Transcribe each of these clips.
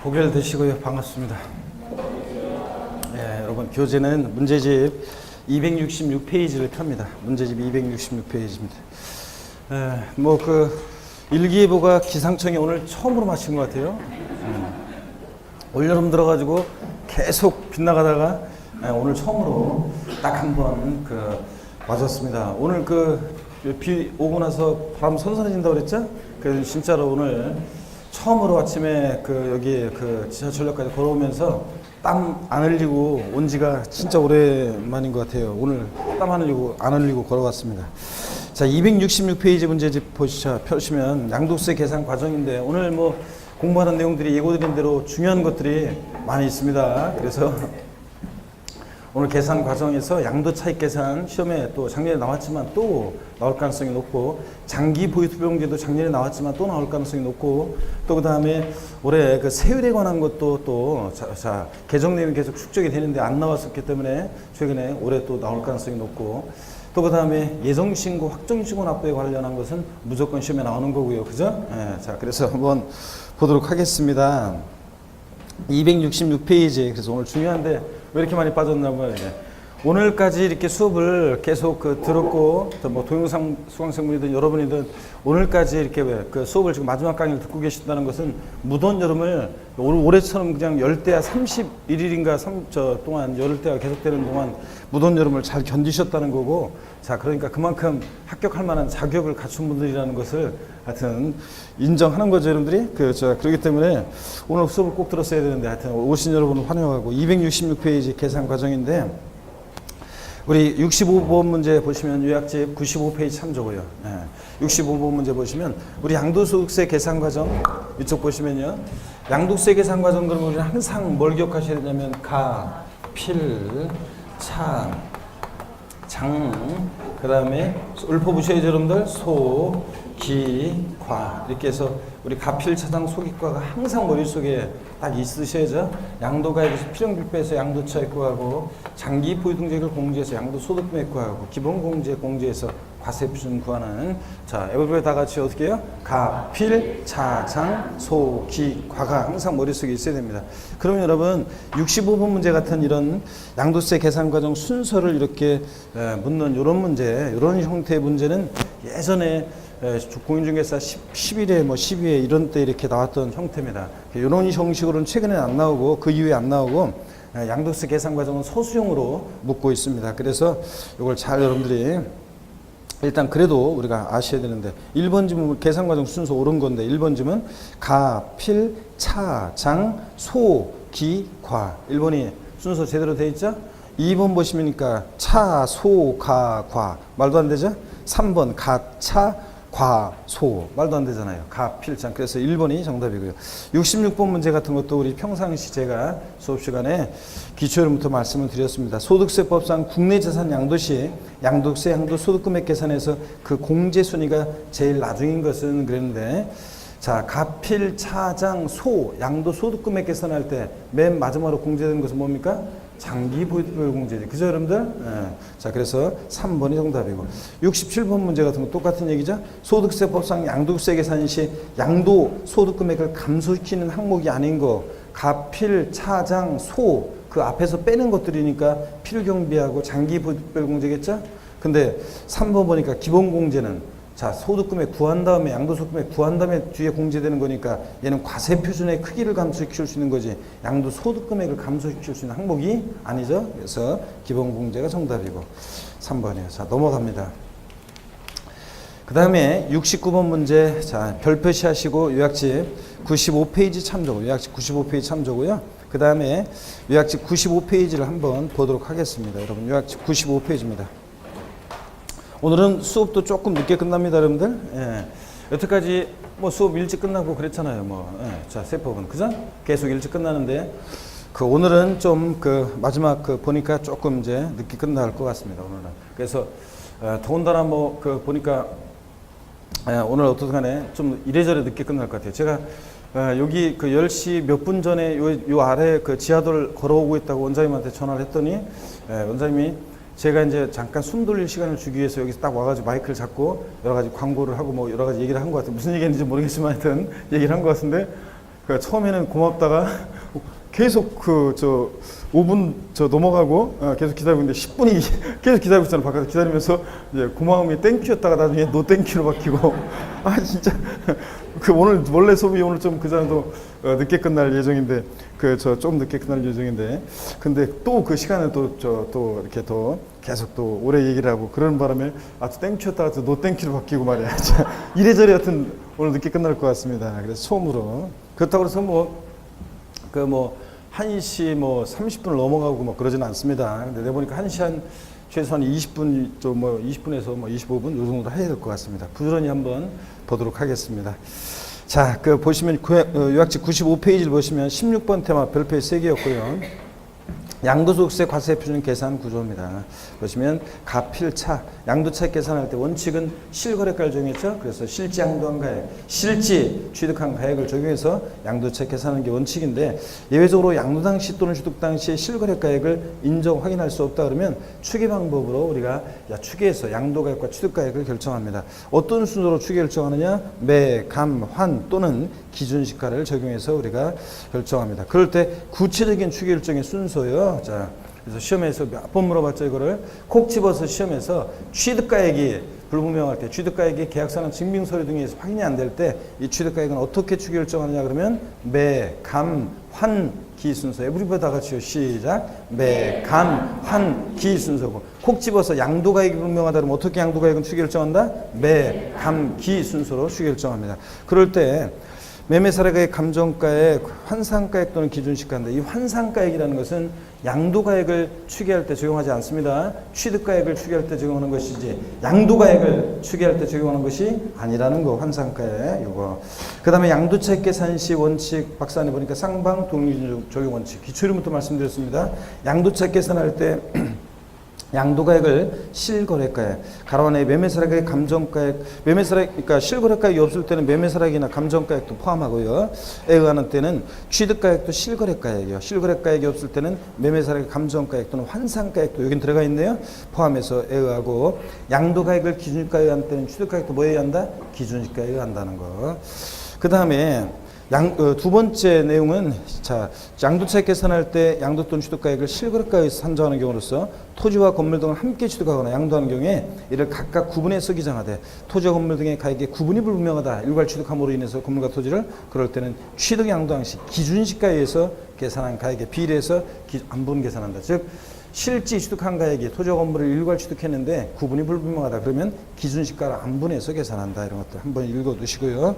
고개를 드시고요. 반갑습니다. 예, 여러분 교재는 문제집 266페이지를 펴니다. 문제집 266페이지입니다. 뭐 그 일기예보가 기상청이 오늘 처음으로 마친 것 같아요. 올여름 들어가지고 계속 빗나가다가 오늘 처음으로 딱 한 번 맞았습니다. 오늘 비 오고 나서 바람 선선해진다고 그랬죠? 그래서 진짜로 오늘 처음으로 아침에 여기 지하철역까지 걸어오면서 땀 안 흘리고 온 지가 진짜 오랜만인 것 같아요. 오늘 땀 안 흘리고 걸어왔습니다. 자, 266페이지 문제집 펴시면 양도세 계산 과정인데 오늘 뭐 공부하는 내용들이 예고드린 대로 중요한 것들이 많이 있습니다. 그래서 오늘 계산 과정에서 양도 차익 계산 시험에 또 작년에 나왔지만 또 나올 가능성이 높고, 장기 보유투표용지도 작년에 나왔지만 또 나올 가능성이 높고, 또 그 다음에 올해 세율에 관한 것도 또 개정 내용이 계속 축적이 되는데 안 나왔었기 때문에 최근에 올해 또 나올 가능성이 높고, 또 그 다음에 예정신고, 확정신고 납부에 관련한 것은 무조건 시험에 나오는 거고요. 그죠? 예, 자, 그래서 한번 보도록 하겠습니다. 266페이지. 그래서 오늘 중요한데 왜 이렇게 많이 빠졌나고요. 오늘까지 이렇게 수업을 계속 들었고, 또 뭐 동영상 수강생분이든 여러분이든 오늘까지 이렇게 수업을 지금 마지막 강의를 듣고 계신다는 것은 무더운 여름을 올해처럼 그냥 열대야 31일인가 동안 열대가 계속되는 동안 무더운 여름을 잘 견디셨다는 거고, 자, 그러니까 그만큼 합격할 만한 자격을 갖춘 분들이라는 것을 하여튼 인정하는 거죠, 여러분들이. 그렇기 때문에 오늘 수업을 꼭 들었어야 되는데, 하여튼 오신 여러분을 환영하고, 266페이지 계산 과정인데, 우리 65번 문제 보시면 요약집 95페이지 참조고요. 65번 문제 보시면 우리 양도소득세 계산 과정 이쪽 보시면요. 양도세 계산 과정 그러면 우리는 항상 뭘 기억하셔야 되냐면 가, 필, 차, 장, 그 다음에 읊어보셔야죠, 여러분들. 소, 기, 과 이렇게 해서 우리 가필, 차장, 소기과가 항상 머릿속에 딱 있으셔야죠. 양도가액에서 필형불배에서 양도차익 구하고, 장기 보유등재를 공제해서 양도소득금액 구하고, 기본공제 공제해서 과세표준 구하는, 자, 에버리바디 다 같이 어떻게 해요? 가, 필, 차, 장, 소, 기, 과가 항상 머릿속에 있어야 됩니다. 그러면 여러분 65번 문제 같은 이런 양도세 계산 과정 순서를 이렇게 묻는 이런 문제, 이런 형태의 문제는 예전에 공인중개사 11회, 12회 이런 때 이렇게 나왔던 형태입니다. 이런 형식으로는 최근에 안 나오고 그 이후에 안 나오고, 양도세 계산 과정은 소수용으로 묻고 있습니다. 그래서 이걸 잘 여러분들이 일단 그래도 우리가 아셔야 되는데, 1번 지문 계산 과정 순서 옳은 건데 1번 지문 가, 필, 차, 장, 소, 기, 과 1번이 순서 제대로 돼 있죠? 2번 보시니까 차, 소, 가, 과 말도 안 되죠? 3번 가, 차, 과, 소 말도 안 되잖아요. 가, 필, 장. 그래서 1번이 정답이고요. 66번 문제 같은 것도 우리 평상시 제가 수업 시간에 기초요령부터 말씀을 드렸습니다. 소득세법상 국내재산 양도시 양도세, 양도소득금액 계산에서 그 공제 순위가 제일 나중인 것은 그랬는데, 자, 가필, 차장, 소, 양도소득금액 계산할 때 맨 마지막으로 공제되는 것은 뭡니까? 장기 보유투표 공제지. 그죠, 여러분들? 예. 자, 그래서 3번이 정답이고. 67번 문제 같은 거 똑같은 얘기죠. 소득세법상 양도세 계산 시 양도소득금액을 감소시키는 항목이 아닌 거, 가필, 차장, 소, 그 앞에서 빼는 것들이니까 필경비하고 장기 보유투표 공제겠죠? 근데 3번 보니까 기본공제는, 자, 소득금액 구한 다음에 양도소득금액 구한 다음에 뒤에 공제되는 거니까 얘는 과세표준의 크기를 감소시킬 수 있는 거지 양도소득금액을 감소시킬 수 있는 항목이 아니죠. 그래서 기본공제가 정답이고 3번이에요. 자, 넘어갑니다. 그 다음에 69번 문제, 자, 별표시 하시고 요약집 95페이지 참조, 요약집 95페이지 참조고요. 그 다음에 요약집 95페이지를 한번 보도록 하겠습니다. 여러분, 요약집 95페이지입니다. 오늘은 수업도 조금 늦게 끝납니다, 여러분들. 예. 여태까지 뭐 수업 일찍 끝나고 그랬잖아요. 예. 자, 세법은 그죠? 계속 일찍 끝나는데 오늘은 좀 마지막 보니까 조금 이제 늦게 끝날 것 같습니다. 오늘은. 그래서 더군다나 보니까 오늘 어떻게간에 좀 이래저래 늦게 끝날 것 같아요. 제가 여기 10시 몇 분 전에 요 아래 지하도를 걸어오고 있다고 원장님한테 전화를 했더니 원장님이 제가 이제 잠깐 숨 돌릴 시간을 주기 위해서 여기서 딱 와가지고 마이크를 잡고 여러 가지 광고를 하고 뭐 여러 가지 얘기를 한 것 같아요. 무슨 얘기했는지 모르겠지만 하여튼 얘기를 한 것 같은데 그 처음에는 고맙다가 계속 5분 넘어가고 계속 기다리고 있는데 10분이 계속 기다리고 있잖아. 바깥에 기다리면서 이제 고마움이 땡큐였다가 나중에 노 땡큐로 바뀌고 아 진짜 오늘 원래 수업이 오늘 좀 그 자도 늦게 끝날 예정인데 좀 늦게 끝날 예정인데 근데 또 그 시간을 또 이렇게 또 계속 또 오래 얘기를 하고 그러는 바람에 또 땡큐였다가 또 노 땡큐로 바뀌고 말이야. 이래저래 하여튼 오늘 늦게 끝날 것 같습니다. 그래서 처음으로 그렇다고 해서 1시 30분을 넘어가고 그러지는 않습니다. 근데 내보니까 1시 최소한 20분, 20분에서 25분 요 정도 해야 될 것 같습니다. 부지런히 한번 보도록 하겠습니다. 자, 보시면 요약집 95페이지를 보시면 16번 테마 별표에 3개였고요. 양도소득세 과세 표준 계산 구조입니다. 보시면 가필차, 양도차익 계산할 때 원칙은 실거래가를 적용했죠. 그래서 실지 양도한 가액, 실지 취득한 가액을 적용해서 양도차익 계산하는 게 원칙인데 예외적으로 양도 당시 또는 취득 당시에 실거래가액을 인정 확인할 수 없다 그러면 추계 방법으로 우리가 추계해서 양도가액과 취득가액을 결정합니다. 어떤 순서로 추계 결정하느냐? 매, 감, 환 또는 기준시가를 적용해서 우리가 결정합니다. 그럴 때 구체적인 추계 결정의 순서요. 자, 그래서 시험에서 몇 번 물어봤죠. 이거를 콕 집어서 시험에서 취득가액이 불분명할 때, 취득가액이 계약서나 증빙서류 등에서 확인이 안 될 때 이 취득가액은 어떻게 추계 결정하느냐 그러면 매, 감, 환, 기 순서. 에브리버디 다 같이요. 시작. 매, 감, 환, 기 순서고 콕 집어서 양도가액이 불분명하다 그러면 어떻게 양도가액은 추계 결정한다? 매, 감, 기 순서로 추계 결정합니다. 그럴 때 매매사례가액, 감정가액, 환상가액 또는 기준시가인데 이 환상가액이라는 것은 양도가액을 추계할 때 적용하지 않습니다. 취득가액을 추계할 때 적용하는 것이지 양도가액을 추계할 때 적용하는 것이 아니라는 거. 환상가액 요거. 그 다음에 양도차익 계산 시 원칙 박스 안에 보니까 쌍방 동일기준 적용 원칙 기초이름부터 말씀드렸습니다. 양도차익 계산할 때 양도가액을 실거래가액, 가로안에 매매사락의 감정가액, 그러니까 실거래가액이 없을 때는 매매사락이나 감정가액도 포함하고요. 에 의하는 때는 취득가액도 실거래가액이요. 실거래가액이 없을 때는 매매사락의 감정가액 또는 환상가액도 여긴 들어가 있네요. 포함해서 에 의하고 양도가액을 기준시가에 의한 때는 취득가액도 뭐에 의한다? 기준시가에 의한다는 거. 그 다음에 두 번째 내용은 양도차익 계산할 때 양도 또는 취득가액을 실거래가에서 산정하는 경우로서 토지와 건물 등을 함께 취득하거나 양도하는 경우에 이를 각각 구분해서 기장하되 토지와 건물 등의 가액의 구분이 불분명하다. 일괄 취득함으로 인해서 건물과 토지를 그럴 때는 취득 양도 당시 기준시가에 의해서 계산한 가액에 비례해서 안분 계산한다. 즉 실지 취득한 가액이 토지와 건물을 일괄 취득했는데 구분이 불분명하다. 그러면 기준시가를 안분해서 계산한다. 이런 것들 한번 읽어두시고요.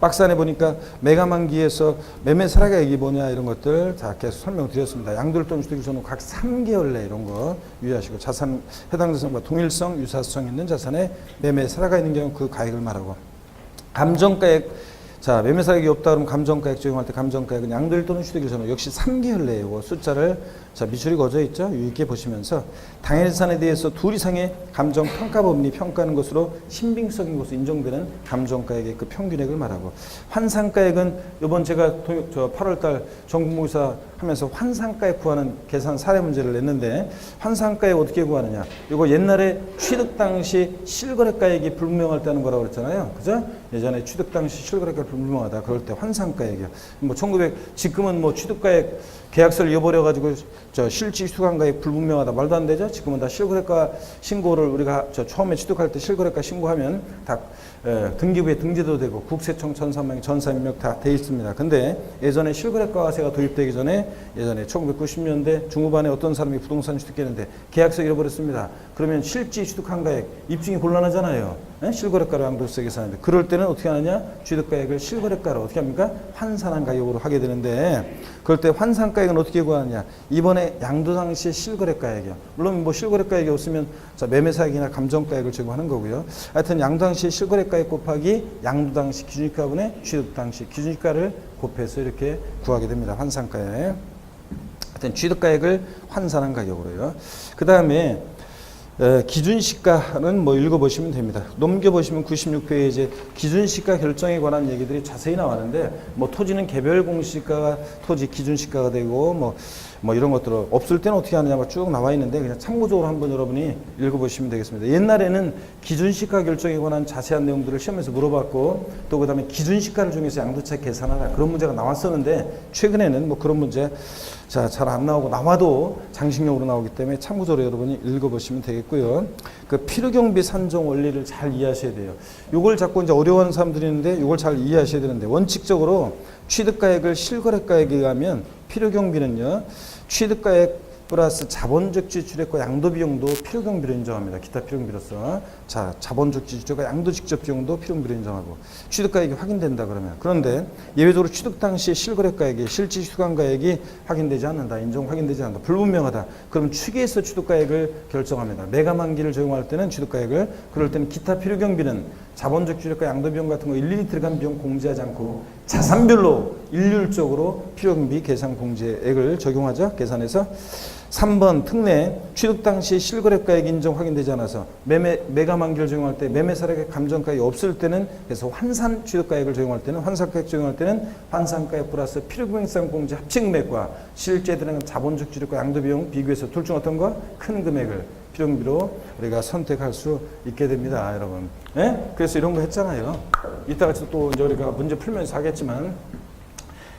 박스 안에 보니까 매감한기에서 매매사락액이 뭐냐 이런 것들 다 계속 설명드렸습니다. 양도를 또는 취득을 저는 각 3개월 내 이런 거 유의하시고 자산 해당 자산과 동일성, 유사성 있는 자산에 매매사락가 있는 경우 그 가액을 말하고 감정가액 매매사락이 없다 그러면 감정가액 적용할 때 감정가액은 양도일 또는 취득일 전후 역시 3개월 내에 숫자를 밑줄이 그어져 있죠. 유의있게 보시면서 당해자산에 대해서 둘 이상의 감정평가법인이 평가하는 것으로 신빙성인 것으로 인정되는 감정가액의 그 평균액을 말하고 환상가액은 이번 제가 8월달 전국모의사 하면서 환상가액 구하는 계산 사례 문제를 냈는데 환상가액 어떻게 구하느냐. 이거 옛날에 취득 당시 실거래가액이 불분명할 때 하는 거라고 그랬잖아요. 그죠? 예전에 취득 당시 실거래가액 불분명하다. 그럴 때 환상가액이요. 지금은 취득가액 계약서를 잃어버려 가지고 실지 취득한 가액 불분명하다 말도 안 되죠. 지금은 다 실거래가 신고를 우리가 처음에 취득할 때 실거래가 신고하면 다 등기부에 등재도 되고 국세청 전산망 전사 입력 다 돼 있습니다. 근데 예전에 실거래가세가 도입되기 전에 예전에 1990년대 중후반에 어떤 사람이 부동산 취득했는데 계약서 잃어버렸습니다. 그러면 실지 취득한 가액 입증이 곤란하잖아요. 실거래가로 양도세 계산하는데 그럴 때는 어떻게 하느냐? 취득가액을 실거래가로 어떻게 합니까? 환산한 가격으로 하게 되는데 그럴 때 환산가액은 어떻게 구하느냐? 이번에 양도 당시의 실거래가액이요. 물론 실거래가액이 없으면 매매사액이나 감정가액을 적용하는 거고요. 하여튼 양도 당시 실거래가액 곱하기 양도 당시 기준시가분의 취득 당시 기준시가를 곱해서 이렇게 구하게 됩니다. 환산가액. 하여튼 취득가액을 환산한 가격으로요. 그 다음에 기준시가는 읽어보시면 됩니다. 넘겨보시면 96페이지에 기준시가 결정에 관한 얘기들이 자세히 나왔는데 토지는 개별 공시가가 토지 기준시가가 되고 뭐 이런 것들을 없을 때는 어떻게 하느냐 쭉 나와 있는데 그냥 참고적으로 한번 여러분이 읽어보시면 되겠습니다. 옛날에는 기준시가 결정에 관한 자세한 내용들을 시험에서 물어봤고 또 그다음에 기준시가를 중에서 양도차익 계산하라 그런 문제가 나왔었는데 최근에는 뭐 그런 문제 잘 안 나오고 나와도 장식용으로 나오기 때문에 참고적으로 여러분이 읽어보시면 되겠고요. 그 필요경비 산정 원리를 잘 이해하셔야 돼요. 요걸 자꾸 이제 어려워하는 사람들이 있는데 요걸 잘 이해하셔야 되는데 원칙적으로 취득가액을 실거래가액에 의하면 필요경비는요. 취득가액 플러스 자본적 지출액과 양도비용도 필요경비로 인정합니다. 기타 필요경비로서. 자, 자본적 지출액과 양도 직접 비용도 필요경비로 인정하고 취득가액이 확인된다 그러면. 그런데 예외적으로 취득 당시 실거래가액이 실질 수강가액이 확인되지 않는다. 인정 확인되지 않는다. 불분명하다. 그럼 추계에서 취득가액을 결정합니다. 매각만기를 적용할 때는 취득가액을 그럴 때는 기타 필요경비는 자본적 지출액과 양도비용 같은 거 일일이 들어간 비용 공제하지 않고 자산별로 일률적으로 필요경비 계산 공제액을 적용하죠. 계산해서 3번 특례 취득 당시 실거래가액 인정 확인되지 않아서 매각만기를 적용할 때 매매사례의 감정가액이 없을 때는 그래서 환산 취득가액을 적용할 때는 환산가액 적용할 때는 환산가액 플러스 필요금액상 공제 합치금액과 실제 들어간 자본적 지출과 양도비용 비교해서 둘 중 어떤 거? 큰 금액을 필요경비로 우리가 선택할 수 있게 됩니다, 여러분. 예? 그래서 이런 거 했잖아요. 이따가 또 이제 우리가 문제 풀면서 하겠지만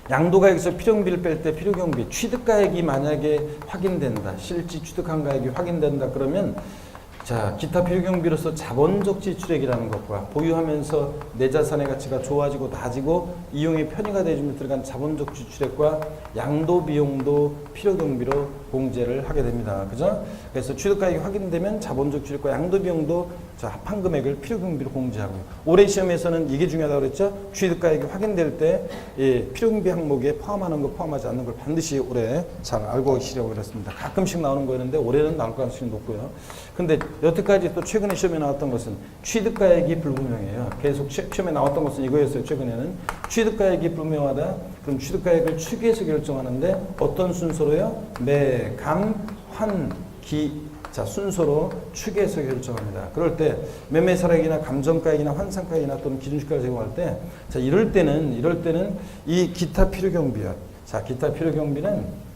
양도가액에서 필요경비를 뺄 때 필요경비 취득가액이 만약에 확인된다. 실질 취득한 가액이 확인된다. 그러면 자, 기타 필요경비로서 자본적 지출액이라는 것과 보유하면서 내 자산의 가치가 좋아지고 낮아지고 이용이 편의가 되어주면 들어간 자본적 지출액과 양도 비용도 필요경비로 공제를 하게 됩니다. 그죠? 그래서 취득가액이 확인되면 자본적 지출액과 양도 비용도 자, 합한 금액을 필요경비로 공제하고요. 올해 시험에서는 이게 중요하다고 그랬죠? 취득가액이 확인될 때 예, 필요경비 항목에 포함하는 거 포함하지 않는 걸 반드시 올해 잘 알고 계시려고 그랬습니다. 가끔씩 나오는 거였는데 올해는 나올 가능성이 높고요. 근데 여태까지 또 최근에 시험에 나왔던 것은 취득가액이 불분명해요. 계속 시험에 나왔던 것은 이거였어요. 최근에는 취득가액이 불분명하다. 그럼 취득가액을 추계해서 결정하는데 어떤 순서로요? 매, 감, 환, 기. 자, 순서로 추계해서 결정합니다. 그럴 때 매매사례액이나 감정가액이나 환산가액이나 또는 기준시가를 제공할 때 자, 이럴 때는 이 기타 필요경비요. 자, 기타 필요경비는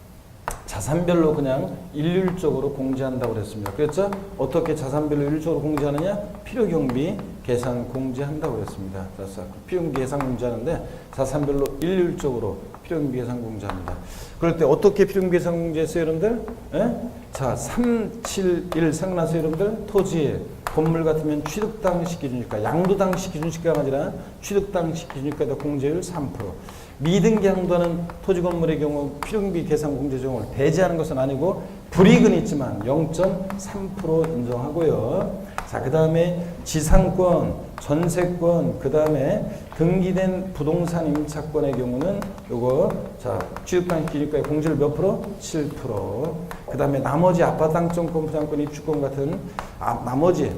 자산별로 그냥 일률적으로 공제한다고 그랬습니다. 그랬죠? 어떻게 자산별로 일률적으로 공제하느냐? 필요경비 계산 공제한다고 그랬습니다. 그래서 필요경비 계산 공제하는데 자산별로 일률적으로 필요경비 계산 공제합니다. 그럴 때 어떻게 필요경비 계산 공제했어요, 여러분들? 예? 자, 371 생각나세요, 여러분들? 토지, 건물 같으면 취득 당시 기준시가, 양도 당시 기준시가가 아니라 취득 당시 기준시가의 공제율 3%. 미등기 양도하는 토지 건물의 경우 필요경비 계산 공제 적용을 배제하는 것은 아니고 불이익은 있지만 0.3% 인정하고요. 자, 그 다음에 지상권, 전세권, 그 다음에 등기된 부동산 임차권의 경우는 요거 자 취득당 기준가의 공제를 몇 프로? 7%. 그 다음에 나머지 아파트 당첨권, 부담권, 입주권 같은 나머지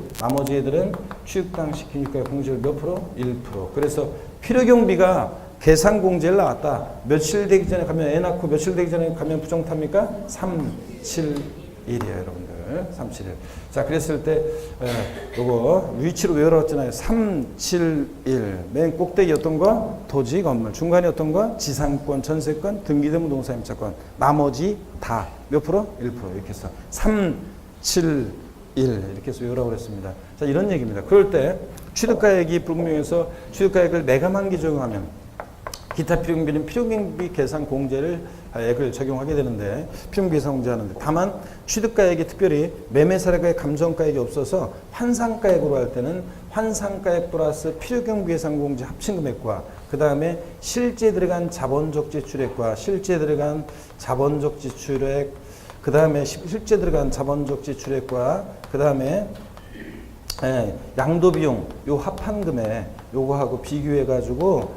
애들은 취득당 기준가의 공제를 몇 프로? 1%. 그래서 필요경비가 계산 공제를 나왔다. 며칠 되기 전에 가면 애 낳고 며칠 되기 전에 가면 부정탑니까? 371이에요, 여러분들. 371. 자, 그랬을 때 요거 위치로 외워놨잖아요. 371. 맨 꼭대기 어떤 거? 토지, 건물. 중간에 어떤 거? 지상권, 전세권, 등기된 부동산 임차권. 나머지 다 몇 프로? 1% 이렇게 해서 371 이렇게 해서 외우라고 그랬습니다. 자, 이런 얘기입니다. 그럴 때 취득가액이 불분명해서 취득가액을 매각만기 적용하면 기타 필요경비는 필요경비 계산 공제를 액을 적용하게 되는데 필요경비 계산 공제하는데 다만 취득가액이 특별히 매매사례가액 감정가액이 없어서 환산가액으로 할 때는 환산가액 플러스 필요경비 계산 공제 합친 금액과 그 다음에 실제 들어간 자본적 지출액과 실제 들어간 자본적 지출액 그 다음에 실제 들어간 자본적 지출액과 그 다음에 양도비용 요 합한 금액 요거하고 비교해 가지고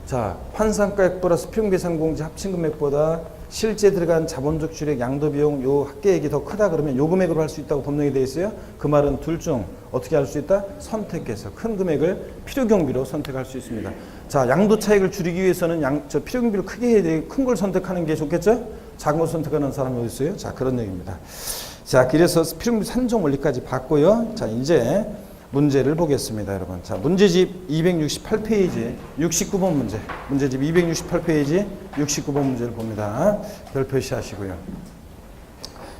자, 환산가액 플러스 필요계산 공제 합친 금액보다 실제 들어간 자본적 지출액 양도비용 요 합계액이 더 크다 그러면 요 금액으로 할 수 있다고 법령이 되어 있어요. 그 말은 둘 중 어떻게 할 수 있다? 선택해서 큰 금액을 필요경비로 선택할 수 있습니다. 자, 양도 차익을 줄이기 위해서는 필요경비를 크게 해야 돼. 큰 걸 선택하는 게 좋겠죠? 작은 걸 선택하는 사람이 어디 있어요? 자, 그런 얘기입니다. 자, 그래서 필요경비 산정 원리까지 봤고요. 자, 이제 문제를 보겠습니다, 여러분. 자, 문제집 268페이지 69번 문제. 문제집 268페이지 69번 문제를 봅니다. 별 표시하시고요.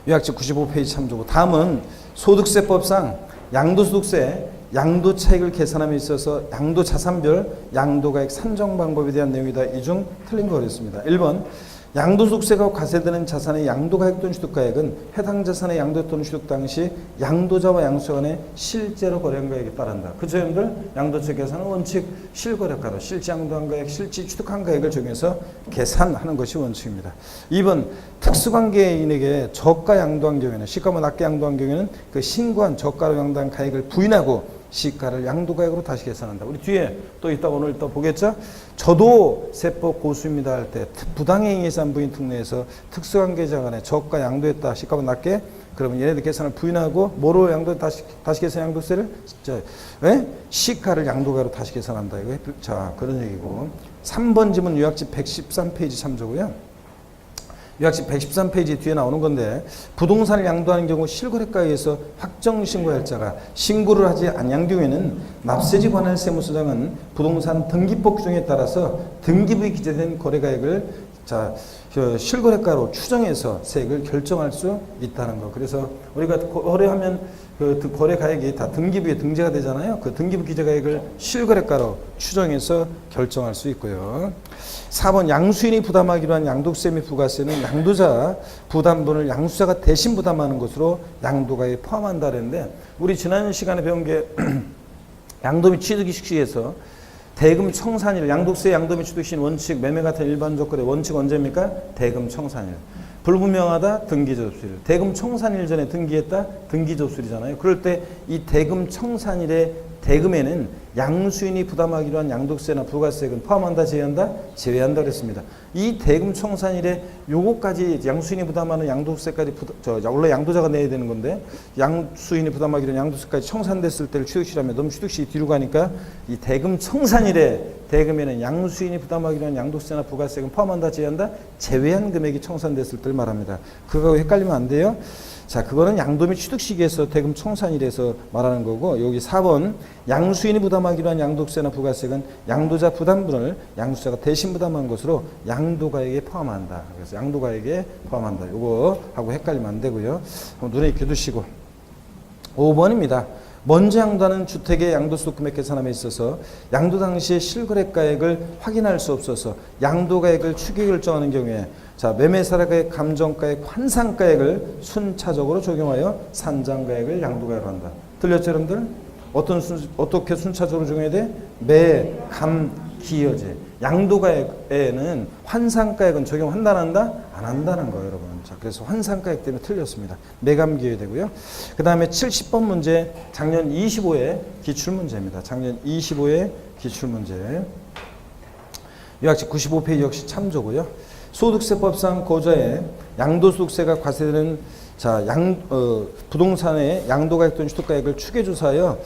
요약집 95페이지 참조고, 다음은 소득세법상 양도소득세 양도 차익을 계산함에 있어서 양도 자산별 양도가액 산정 방법에 대한 내용이다. 이 중 틀린 거 어렵습니다. 1번 양도소득세가 과세되는 자산의 양도가액 또는 취득가액은 해당 자산의 양도 또는 취득 당시 양도자와 양수자 간에 실제로 거래한 가액에 따른다. 그쵸, 여러분들? 양도세 계산은 원칙 실거래가로 실제 양도한 가액, 실제 취득한 가액을 정해서 계산하는 것이 원칙입니다. 2번 특수관계인에게 저가 양도한 경우에는, 시가보다 낮게 양도한 경우에는 그 신고한 저가로 양도한 가액을 부인하고 시가를 양도가액으로 다시 계산한다. 우리 뒤에 또 이따 오늘 또 보겠죠? 저도 세법 고수입니다 할 때 부당행위 예산 부인 특례에서 특수관계자 간에 저가 양도했다. 시가보다 낮게. 그러면 얘네들 계산을 부인하고 뭐로 양도 다시 계산 양도세를 시가를 양도가로 다시 계산한다. 이거 자, 그런 얘기고. 3번 지문 요약집 113페이지 참조고요. 요약집 113페이지 뒤에 나오는 건데, 부동산을 양도하는 경우 실거래가에 의해서 확정신고할 자가 신고를 하지 아니한 경우에는 납세지 관할 세무서장은 부동산 등기법 규정에 따라서 등기부에 기재된 거래가액을 실거래가로 추정해서 세액을 결정할 수 있다는 거. 그래서 우리가 거래하면 그 거래가액이 다 등기부에 등재가 되잖아요. 그 등기부 기재가액을 실거래가로 추정해서 결정할 수 있고요. 4번 양수인이 부담하기로 한 양도세 및 부가세는 양도자 부담분을 양수자가 대신 부담하는 것으로 양도가에 포함한다 그랬는데, 우리 지난 시간에 배운 게 양도 및 취득 시에서 대금 청산일, 양도세 양도 및 취득 시 원칙, 매매 같은 일반 조건의 원칙 언제입니까? 대금 청산일. 불분명하다, 등기 접수일. 대금 청산일 전에 등기했다, 등기 접수일이잖아요. 그럴 때 이 대금 청산일에 대금에는 양수인이 부담하기로 한 양도세나 부가세액은 포함한다, 제외한다? 제외한다 그랬습니다. 이 대금 청산일에 요거까지 양수인이 부담하는 양도세까지 원래 양도자가 내야 되는 건데, 양수인이 부담하기로 한 양도세까지 청산됐을 때를 취득시라면 너무 취득시 뒤로 가니까 이 대금 청산일에 대금에는 양수인이 부담하기로 한 양도세나 부가세액은 포함한다, 제외한다? 제외한 금액이 청산됐을 때를 말합니다. 그거 헷갈리면 안 돼요. 자, 그거는 양도 및 취득 시기에서 대금 청산일에서 말하는 거고, 여기 4번 양수인이 부담하기로 한 양도세나 부가세액은 양도자 부담분을 양수자가 대신 부담한 것으로 양도가액에 포함한다. 그래서 양도가액에 포함한다. 요거 하고 헷갈리면 안 되고요. 눈에 익혀 두시고. 5번입니다. 먼저 양도하는 주택의 양도소득 금액 계산함에 있어서 양도 당시의 실거래가액을 확인할 수 없어서 양도가액을 추계 결정하는 경우에, 자, 매매사례가액, 감정가액, 환산가액을 순차적으로 적용하여 산정가액을 양도가액으로 한다. 들렸죠, 여러분들? 어떻게 순차적으로 적용해야 돼? 매, 감, 기여제. 양도가액에는 환산가액은 적용한다, 안 한다? 안 한다는 거예요, 여러분. 자, 그래서 환산가액 때문에 틀렸습니다. 매감 기여야 되고요. 그 다음에 70번 문제, 작년 25회 기출문제입니다. 작년 25회 기출문제. 요약집 95페이지 역시 참조고요. 소득세법상 고자의 양도소득세가 과세되는 부동산의 양도가액 또는 취득가액을 추계조사하여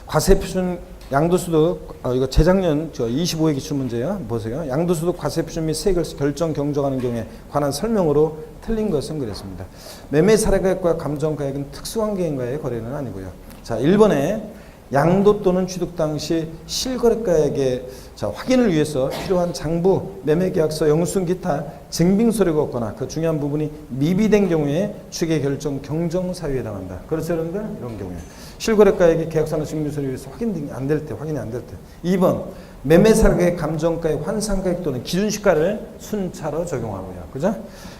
과세표준 양도소득, 이거 재작년 25회 기출문제요. 보세요. 양도소득 과세표준 및 세액을 결정 경정하는 경우에 관한 설명으로 틀린 것은 그랬습니다. 매매사례가액과 감정가액은 특수관계인과의 거래는 아니고요. 자, 1번에 양도 또는 취득 당시 실거래가액의 확인을 위해서 필요한 장부, 매매계약서, 영수증, 기타 증빙서류가 없거나 그 중요한 부분이 미비된 경우에 추계 결정 경정 사유에 해당한다. 그렇죠, 여러분들? 이런 경우에 실거래가액이 계약서나 증빙서류에서 확인이 안 될 때. 2번 매매사례가액, 감정가액, 환산가액 또는 기준시가를 순차로 적용하고요. 그죠?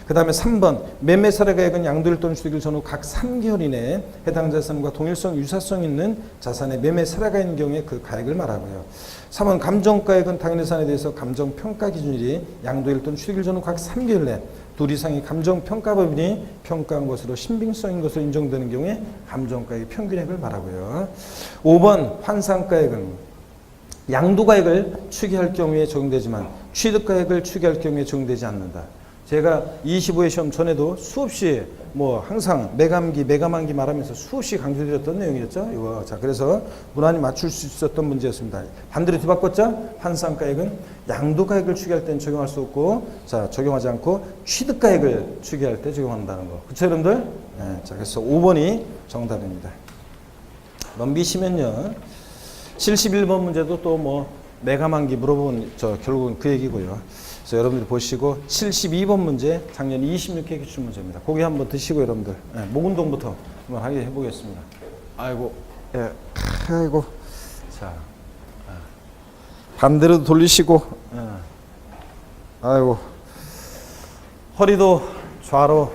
그 다음에 3번 매매사례가액은 양도일 또는 취득일 전후 각 3개월 이내에 해당 자산과 동일성, 유사성 있는 자산의 매매사례가 있는 경우에 그 가액을 말하고요. 3번 감정가액은 당일예산에 대해서 감정평가 기준일이 양도일 또는 취득일 전후 각 3개월 내 둘 이상의 감정평가법인이 평가한 것으로 신빙성인 것으로 인정되는 경우에 감정가액의 평균액을 말하고요. 5번 환산가액은 양도가액을 추계할 경우에 적용되지만 취득가액을 추계할 경우에 적용되지 않는다. 제가 25회 시험 전에도 수없이 항상 매감한기 말하면서 수없이 강조드렸던 내용이었죠. 이거. 자, 그래서 무난히 맞출 수 있었던 문제였습니다. 반대로 뒤바꿨죠. 환산가액은 양도가액을 추계할 때는 적용할 수 없고, 자, 적용하지 않고 취득가액을 추계할 때 적용한다는 거. 그쵸, 여러분들? 네, 자, 그래서 5번이 정답입니다. 넘기시면요. 71번 문제도 또 뭐 메가만기 물어본 결국은 그 얘기고요. 그래서 여러분들이 보시고 72번 문제 작년 26회 기출 문제입니다. 고기 한번 드시고 여러분들 목 운동부터 한번 하게 해보겠습니다. 아이고, 예, 아이고, 자 반대로 돌리시고, 아이고, 허리도 좌로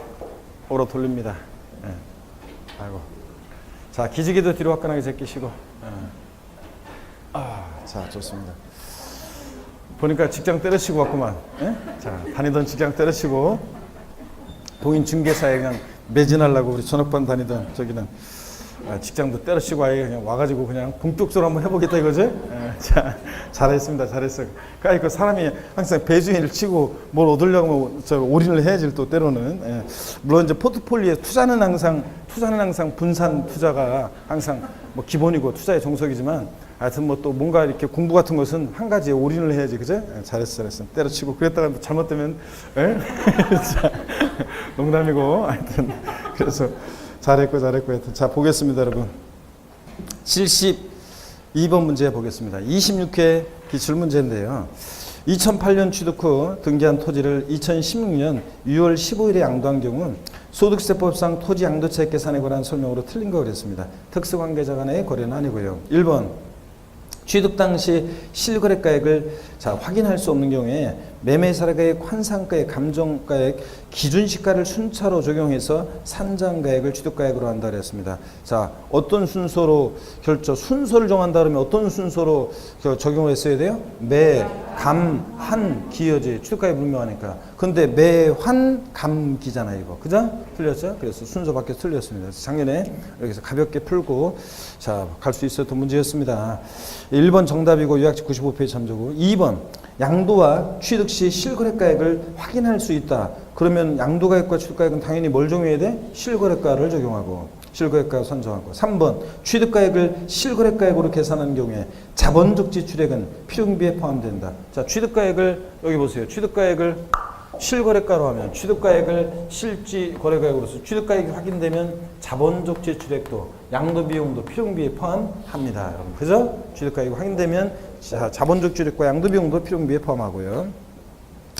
오로 돌립니다. 아이고, 자 기지개도 뒤로 화끈하게 제끼시고, 자 좋습니다. 보니까 직장 때려치고 왔구만. 자 다니던 직장 때려치고 도인 중개사에 그냥 매진하려고 우리 전업반 다니던 저기는 직장도 때려치고 아예 그냥 와가지고 그냥 본격적으로 한번 해보겠다 이거지? 자 잘했습니다. 잘했어. 그러니까 사람이 항상 배주인을 치고 뭘 얻으려고 올인을 해야지 또 때로는. 물론 이제 포트폴리오에 투자는 항상 분산 투자가 항상 뭐 기본이고 투자의 정석이지만 하여튼 뭐 또 뭔가 이렇게 공부 같은 것은 한 가지에 올인을 해야지, 그죠? 잘했어. 때려치고 그랬다가 잘못되면, 자, 농담이고, 하여튼 그래서 잘했고. 하여튼 자 보겠습니다, 여러분. 72번 문제 보겠습니다. 26회 기출 문제인데요. 2008년 취득 후 등기한 토지를 2016년 6월 15일에 양도한 경우 소득세법상 토지 양도차익 계산에 관한 설명으로 틀린 거 그랬습니다. 특수관계자 간의 거래는 아니고요. 1번 취득 당시 실거래가액을 확인할 수 없는 경우에 매매사례가액, 환상가액, 감정가액, 기준시가를 순차로 적용해서 산정가액을 취득가액으로 한다 그랬습니다. 자, 어떤 순서로 순서를 정한다 그러면 어떤 순서로 적용을 했어야 돼요? 매, 감, 한, 기여지 취득가액 분명하니까. 근데 매, 환, 감, 기잖아요, 이거. 그죠? 틀렸죠? 그래서 순서 밖에 틀렸습니다. 그래서 작년에 여기서 가볍게 풀고 자, 갈 수 있었던 문제였습니다. 1번 정답이고 요약집 95페이지 참조고. 2번 양도와 취득 시 실거래가액을 확인할 수 있다. 그러면 양도가액과 취득가액은 당연히 뭘 적용해야 돼? 실거래가를 적용하고 실거래가 선정하고. 3번 취득가액을 실거래가액으로 계산하는 경우에 자본적 지출액은 필요경비에 포함된다. 자, 취득가액을 여기 보세요. 취득가액을 실거래가로 하면 취득가액을 실지거래가액으로서 취득가액이 확인되면 자본적 지출액도 양도비용도 필요경비에 포함합니다. 여러분. 그죠? 취득가액이 확인되면 자본적 지출액과 양도비용도 필요경비에 포함하고요.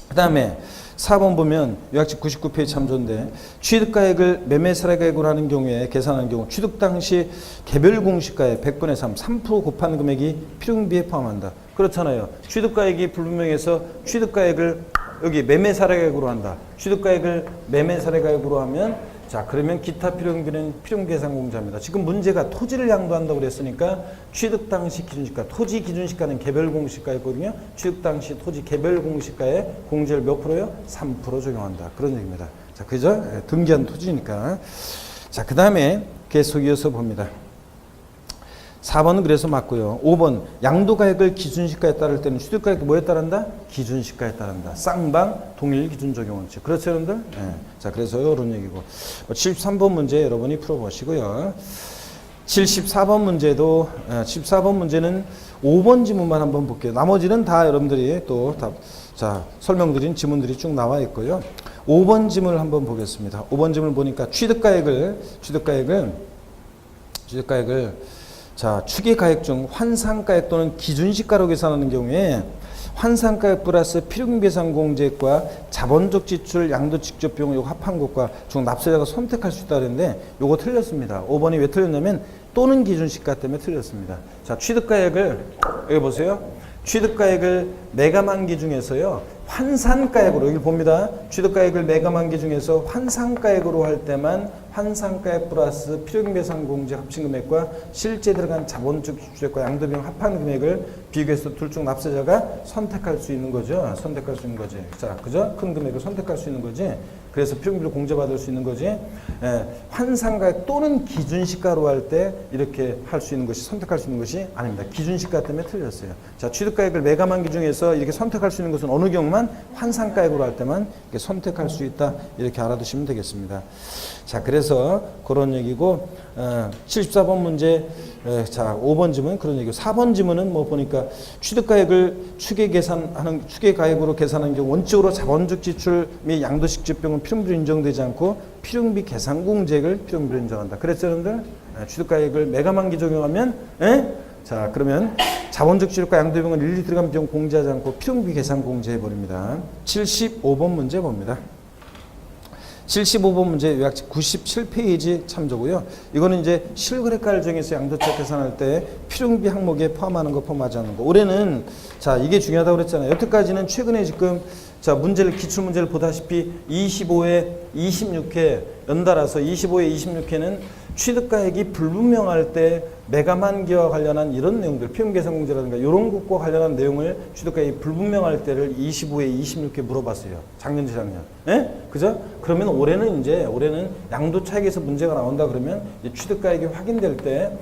그 다음에 4번 보면 요약집 99페이지 참조인데 취득가액을 매매사례가액으로 하는 경우에 계산하는 경우 취득 당시 개별 공시가의 100분의 3, 3% 곱한 금액이 필요경비에 포함한다. 그렇잖아요. 취득가액이 불분명해서 취득가액을 여기 매매사례가액으로 한다. 취득가액을 매매사례가액으로 하면 자 그러면 기타 필요경비는 필요계산공제합니다. 지금 문제가 토지를 양도한다고 그랬으니까 취득 당시 기준시가, 토지 기준시가는 개별 공시가였거든요. 취득 당시 토지 개별 공시가에 공제를 몇 프로요? 3% 적용한다. 그런 얘기입니다. 자, 그죠? 등기한 토지니까. 자, 그 다음에 계속 이어서 봅니다. 4번은 그래서 맞고요. 5번 양도가액을 기준시가에 따를 때는 취득가액도 뭐에 따른다? 기준시가에 따른다. 쌍방 동일 기준 적용 원칙. 그렇죠, 여러분들? 네. 자, 그래서 이런 얘기고. 73번 문제 여러분이 풀어보시고요. 74번 문제도 14번 문제는 5번 지문만 한번 볼게요. 나머지는 다 여러분들이 또 다 설명드린 지문들이 쭉 나와 있고요. 5번 지문을 한번 보겠습니다. 5번 지문을 보니까 취득가액을 자, 추계가액 중 환상가액 또는 기준시가로 계산하는 경우에 환상가액 플러스 필요경비계산공제액과 자본적 지출, 양도 직접 비용 요거 합한 것과 중 납세자가 선택할 수 있다 그랬는데 요거 틀렸습니다. 5번이 왜 틀렸냐면 또는 기준시가 때문에 틀렸습니다. 자, 취득가액을 여기 보세요. 취득가액을 매가만기 중에서요. 환산가액으로 여기 봅니다. 취득가액을 매가만기 중에서 환산가액으로 할 때만 환산가액 플러스 필요경비계산공제 합친 금액과 실제 들어간 자본적 지출액과 양도비용 합한 금액을 비교해서 둘 중 납세자가 선택할 수 있는 거죠. 선택할 수 있는 거지. 자, 그죠? 큰 금액을 선택할 수 있는 거지. 그래서 필요경비를 공제받을 수 있는 거지. 환산가액 또는 기준시가로 할 때 이렇게 할 수 있는 것이 선택할 수 있는 것이 아닙니다. 기준시가 때문에 틀렸어요. 자, 취득가액을 매가만기 중에서 이렇게 선택할 수 있는 것은 어느 경우만 환산가액으로 할 때만 이렇게 선택할 수 있다. 이렇게 알아두시면 되겠습니다. 자, 그래서 그런 얘기고 74번 문제 자 5번 지문 그런 얘기고 4번 지문은 뭐 보니까 취득가액을 추계가액으로 계산하는 경우 원칙으로 자본적 지출 및 양도식 지표는 필요경비로 인정되지 않고 필요경비 계산공제액을 필요경비로 인정한다. 그랬죠, 여러분들? 취득가액을 메가만기 적용하면 자 그러면 자본적 취득과 양도 비용은 일일이 들어간 비용 공제하지 않고 필요비 계산 공제해 버립니다. 75번 문제 봅니다. 75번 문제 요약집 97페이지 참조고요. 이거는 이제 실거래가를 정해서 양도차 계산할 때 필요비 항목에 포함하는 거 포함하지 않는 거. 올해는 자 이게 중요하다고 그랬잖아요. 여태까지는 최근에 지금 자 문제를 기출 문제를 보다시피 25회, 26회 연달아서 25회, 26회는 취득가액이 불분명할 때 메가만기와 관련한 이런 내용들, 피용계산공제라든가 이런 것과 관련한 내용을 취득가액이 불분명할 때를 25회, 26회 물어봤어요. 작년, 재작년. 그죠? 그러면 올해는 양도차익에서 문제가 나온다 그러면 취득가액이 확인될 때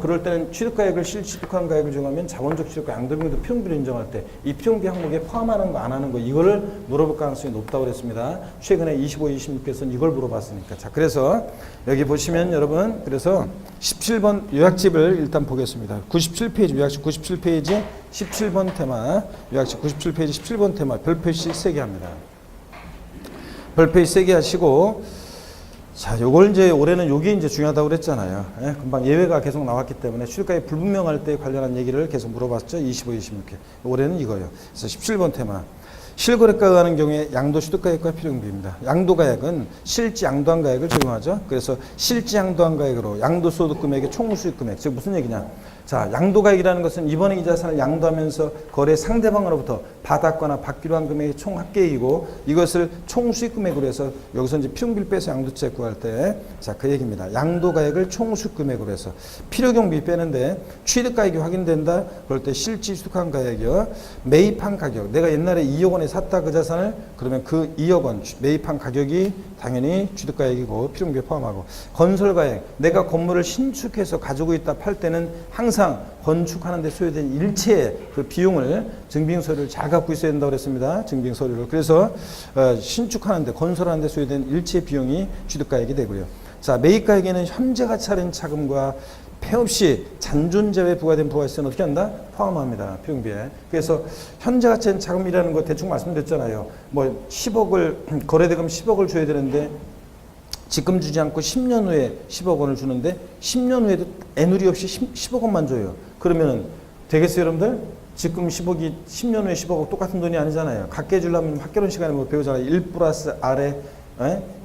그럴 때는 취득가액을 실취득한 가액을 정하면 자본적 취득과 양도비용도 필요비를 인정할 때 이 필요비 항목에 포함하는 거 안 하는 거 이거를 물어볼 가능성이 높다고 그랬습니다. 최근에 25, 26에서는 이걸 물어봤으니까. 자, 그래서 여기 보시면 여러분 그래서 17번 요약집을 일단 보겠습니다. 97페이지 요약집 97페이지 17번 테마 요약집 97페이지 17번 테마 별표시 3개 합니다. 별표시 3개 하시고 자, 요걸 이제 올해는 요게 이제 중요하다고 그랬잖아요. 금방 예외가 계속 나왔기 때문에 취득가액 불분명할 때 관련한 얘기를 계속 물어봤죠. 25, 26회. 올해는 이거예요. 그래서 17번 테마. 실거래가가 하는 경우에 양도 취득가액과 필요비입니다. 양도가액은 실지 양도한 가액을 적용하죠. 그래서 실지 양도한 가액으로 양도소득금액의 총수익금액, 즉 무슨 얘기냐? 자, 양도가액이라는 것은 이번에 이 자산을 양도하면서 거래 상대방으로부터 받았거나 받기로 한 금액의 총 합계이고 이것을 총수익금액으로 해서 여기서 이제 필요비를 빼서 양도세 구할 때 자, 그 얘기입니다. 양도가액을 총수익금액으로 해서 필요경비 빼는데 취득가액이 확인된다. 그럴 때 실지 취득한 가액이요. 매입한 가격. 내가 옛날에 2억 원에 샀다 그 자산을 그러면 그 2억 원 매입한 가격이 당연히 취득가액이고 필요경비에 포함하고 건설가액. 내가 건물을 신축해서 가지고 있다 팔 때는 항상 건축하는 데 소요된 일체의 그 비용을 증빙서류를 잘 갖고 있어야 된다고 그랬습니다. 증빙서류를. 그래서 신축하는 데 건설하는 데 소요된 일체의 비용이 취득가액이 되고요. 자, 매입가액에는 현재가 차린 차금과 폐 없이 잔존재외 부과된 부가세는 어떻게 한다? 포함합니다. 필요비에. 그래서 현재가 차린 차금이라는 거 대충 말씀드렸잖아요. 뭐 10억을 거래대금 10억을 줘야 되는데 지금 주지 않고 10년 후에 10억 원을 주는데 10년 후에도 애누리 없이 10억 원만 줘요. 그러면 되겠어요, 여러분들? 지금 10억이 10년 후에 10억 똑같은 돈이 아니잖아요. 갖게 해주려면 학개론 시간에 뭐 배우잖아요. 1 플러스 R에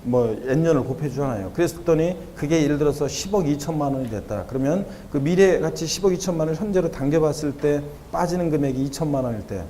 뭐 N년을 곱해주잖아요. 그랬더니 그게 예를 들어서 10억 2천만 원이 됐다. 그러면 그 미래 가치 10억 2천만 원을 현재로 당겨봤을 때 빠지는 금액이 2천만 원일 때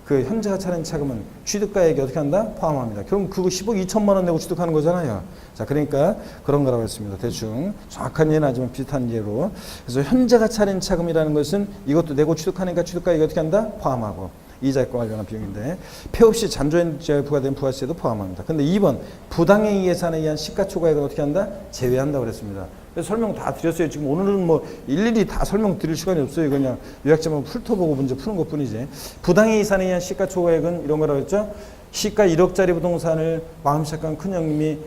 그 현재가 차린 차금은 취득가액이 어떻게 한다? 포함합니다. 그럼 그거 10억 2천만 원 내고 취득하는 거잖아요. 자, 그러니까 그런 거라고 했습니다. 대충 정확한 예는 아니지만 비슷한 예로. 그래서 현재가 차린 차금이라는 것은 이것도 내고 취득하니까 취득가액이 어떻게 한다? 포함하고. 이자과 관련한 비용인데 폐 없이 잔존재에 부과된 부가세도 포함합니다. 근데 2번 부당행위 예산에 의한 시가초과액은 어떻게 한다? 제외한다고 그랬습니다. 그래서 설명 다 드렸어요. 지금 오늘은 뭐 일일이 다 설명 드릴 시간이 없어요. 그냥 요약점만 훑어보고 문제 푸는 것 뿐이지. 부당행위 예산에 의한 시가초과액은 이런 거라고 했죠. 시가 1억짜리 부동산을 마음 착한 큰형님이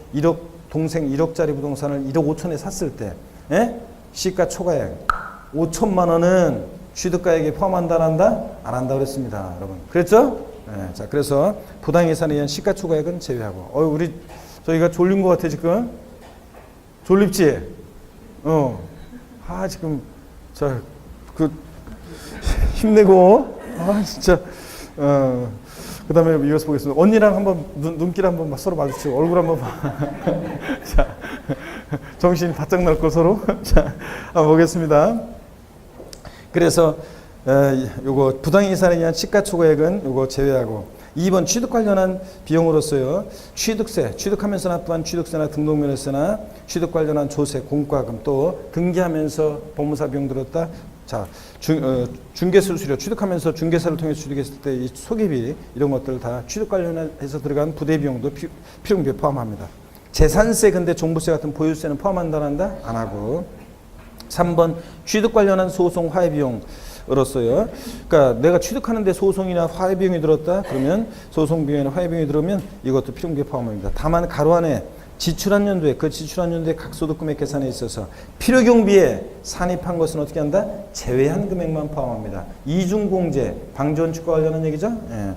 동생 1억짜리 부동산을 1억 5천에 샀을 때 시가초과액 5천만 원은 취득가액에 포함한다, 안 한다? 안 한다 그랬습니다. 여러분. 그랬죠? 네, 자, 그래서 부당예산에 의한 시가초과액은 제외하고. 저희가 졸린 것 같아, 지금. 졸립지? 지금, 힘내고. 진짜. 그 다음에 이어서 보겠습니다. 언니랑 한번 눈길 한번 서로 마주치고 얼굴 한번 봐. 자, 정신이 바짝 날고 서로. 자, 한번 보겠습니다. 그래서 요거 부당예산에 의한 시가초과액은 요거 제외하고 2번 취득 관련한 비용으로서요. 취득세, 취득하면서 납부한 취득세나 등록면허세나 취득 관련한 조세, 공과금 또 등기하면서 법무사 비용 들었다. 자, 중개수 수수료 취득하면서 중개사를 통해서 취득했을 때 이 소개비 이런 것들 다 취득 관련해서 들어간 부대 비용도 필요비에 포함합니다. 재산세 근데 종부세 같은 보유세는 포함한다, 안 한다? 안 하고. 3번 취득 관련한 소송 화해 비용으로서요. 그러니까 내가 취득하는데 소송이나 화해 비용이 들었다. 그러면 소송 비용이나 화해 비용이 들어오면 이것도 필요비에 포함합니다. 다만 가로 안에 지출한 연도에 그 지출한 연도에 각 소득금액 계산에 있어서 필요경비에 산입한 것은 어떻게 한다? 제외한 금액만 포함합니다. 이중공제, 방지원칙과 관련한 얘기죠. 예.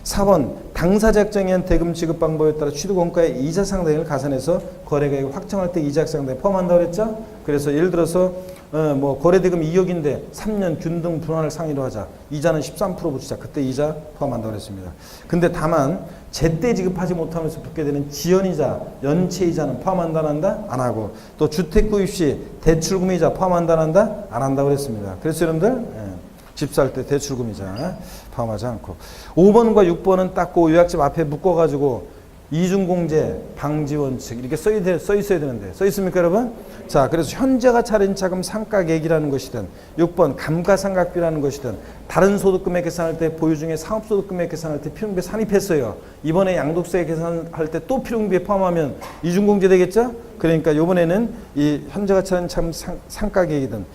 4번 당사자 정의한 대금 지급 방법에 따라 취득원가의 이자 상당을 가산해서 거래가액 확정할 때 이자 상당에 포함한다고 그랬죠? 그래서 예를 들어서 뭐 거래대금 2억인데 3년 균등 분할을 상의로 하자. 이자는 13% 붙이자. 그때 이자 포함한다고 그랬습니다. 근데 다만 제때 지급하지 못하면서 붙게 되는 지연이자, 연체이자는 포함한다 안 한다? 안 하고, 또 주택 구입 시 대출금이자 포함한다 안 한다? 안 한다고 그랬습니다. 그래서 여러분들 집 살 때 대출금이자 포함하지 않고, 5번과 6번은 딱 그 요약집 앞에 묶어가지고 이중공제 방지 원칙 이렇게 써 있어야 되는데 써 있습니까 여러분? 자, 그래서 현재가 차린 자금 상가계획이라는 것이든 6번 감가상각비라는 것이든 다른 소득금액 계산할 때 보유 중에 상업소득금액 계산할 때 필요금비에 산입했어요. 이번에 양도세 계산할 때 또 필요금비에 포함하면 이중공제 되겠죠? 그러니까 이번에는 이 현재가 차린 자금 상가계획이든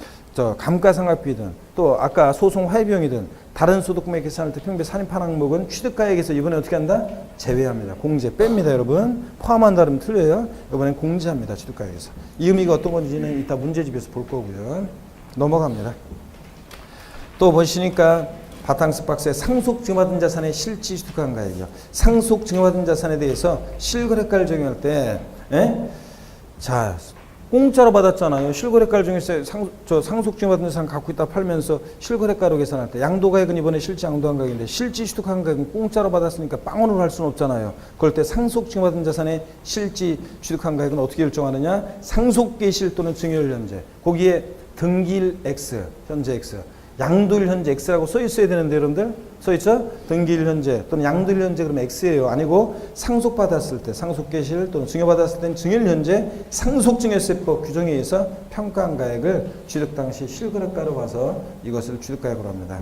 감가상각비든 또 아까 소송 화해비용이든 다른 소득금액 계산할 때 필요금비에 산입한 항목은 취득가액에서 이번에 어떻게 한다? 제외합니다. 공제 뺍니다 여러분. 포함한다 그러면 틀려요. 이번엔 공제합니다. 취득가액에서. 이 의미가 어떤 건지는 이따 문제집에서 볼 거고요. 넘어갑니다. 또 보시니까 바탕스 박스에 상속 증여받은 자산의 실질 취득한 가액이요. 상속 증여받은 자산에 대해서 실거래가를 적용할 때 자, 공짜로 받았잖아요. 실거래가를 중에서 상속 증여받은 자산 갖고 있다 팔면서 실거래가로 계산할 때 양도가액은 이번에 실제 양도한 가액인데 실질 취득한 가액은 공짜로 받았으니까 빵원으로 할 수는 없잖아요. 그럴 때 상속 증여받은 자산의 실질 취득한 가액은 어떻게 결정하느냐? 상속계실 또는 증여일 현재, 거기에 등기일 X, 현재 X, 양도일 현재 X라고 써 있어야 되는데 여러분들 써 있죠? 등기일 현재 또는 양도일 현재 그러면 X예요. 아니고 상속받았을 때 상속계실 또는 증여받았을 때는 증여일 현재 상속증여세법 규정에 의해서 평가한 가액을 취득 당시 실거래가로 봐서 이것을 취득가액으로 합니다.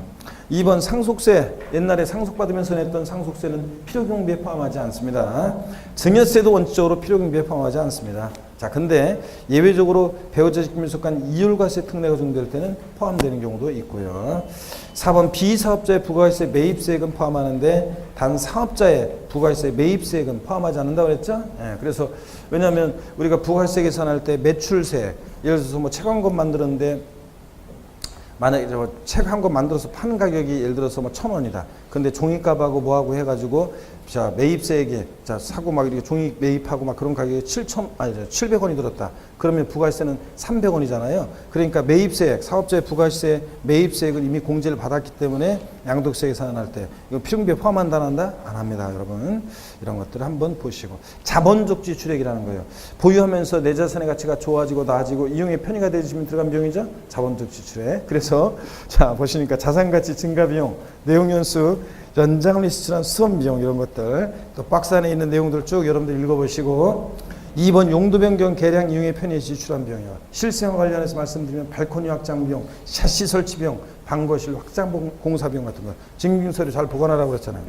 2번 상속세, 옛날에 상속받으면서 냈던 상속세는 필요경비에 포함하지 않습니다. 증여세도 원칙적으로 필요경비에 포함하지 않습니다. 자, 근데 예외적으로 배우자 직급밀속 간 이율과세 특례가 적용될 때는 포함되는 경우도 있고요. 4번 비사업자의 부가세 매입세액은 포함하는데 단 사업자의 부가세 매입세액은 포함하지 않는다고 그랬죠? 그래서 왜냐하면 우리가 부가세 계산할 때 매출세, 예를 들어서 뭐 책 한 권 만들었는데 만약에 책 한 권 만들어서 파는 가격이 예를 들어서 뭐 1,000원이다. 근데 종이값하고 뭐하고 해가지고 자 매입세액에 자 사고 막 이렇게 종이 매입하고 막 그런 가격이 700원이 들었다. 그러면 부가세는 300원이잖아요. 그러니까 매입세액, 사업자의 부가세 매입세액을 이미 공제를 받았기 때문에 양도세 계산할 때 이거 필요금비에 포함한다 안 한다? 안 합니다, 여러분. 이런 것들을 한번 보시고. 자본적 지출액이라는 거예요. 보유하면서 내 자산의 가치가 좋아지고 나아지고 이용의 편의가 되시면 들어간 비용이죠. 자본적 지출액. 그래서 자 보시니까 자산가치 증가 비용, 내용연수 연장을 위해 지출한 수험 비용 이런 것들 또 박스 안에 있는 내용들 쭉 여러분들 읽어보시고 2번 용도 변경 계량 이용의 편의에 지출한 비용이요. 실생활 관련해서 말씀드리면 발코니 확장 비용, 샤시 설치 비용, 방거실 확장 공사 비용 같은 거 증빙서류 잘 보관하라고 그랬잖아요.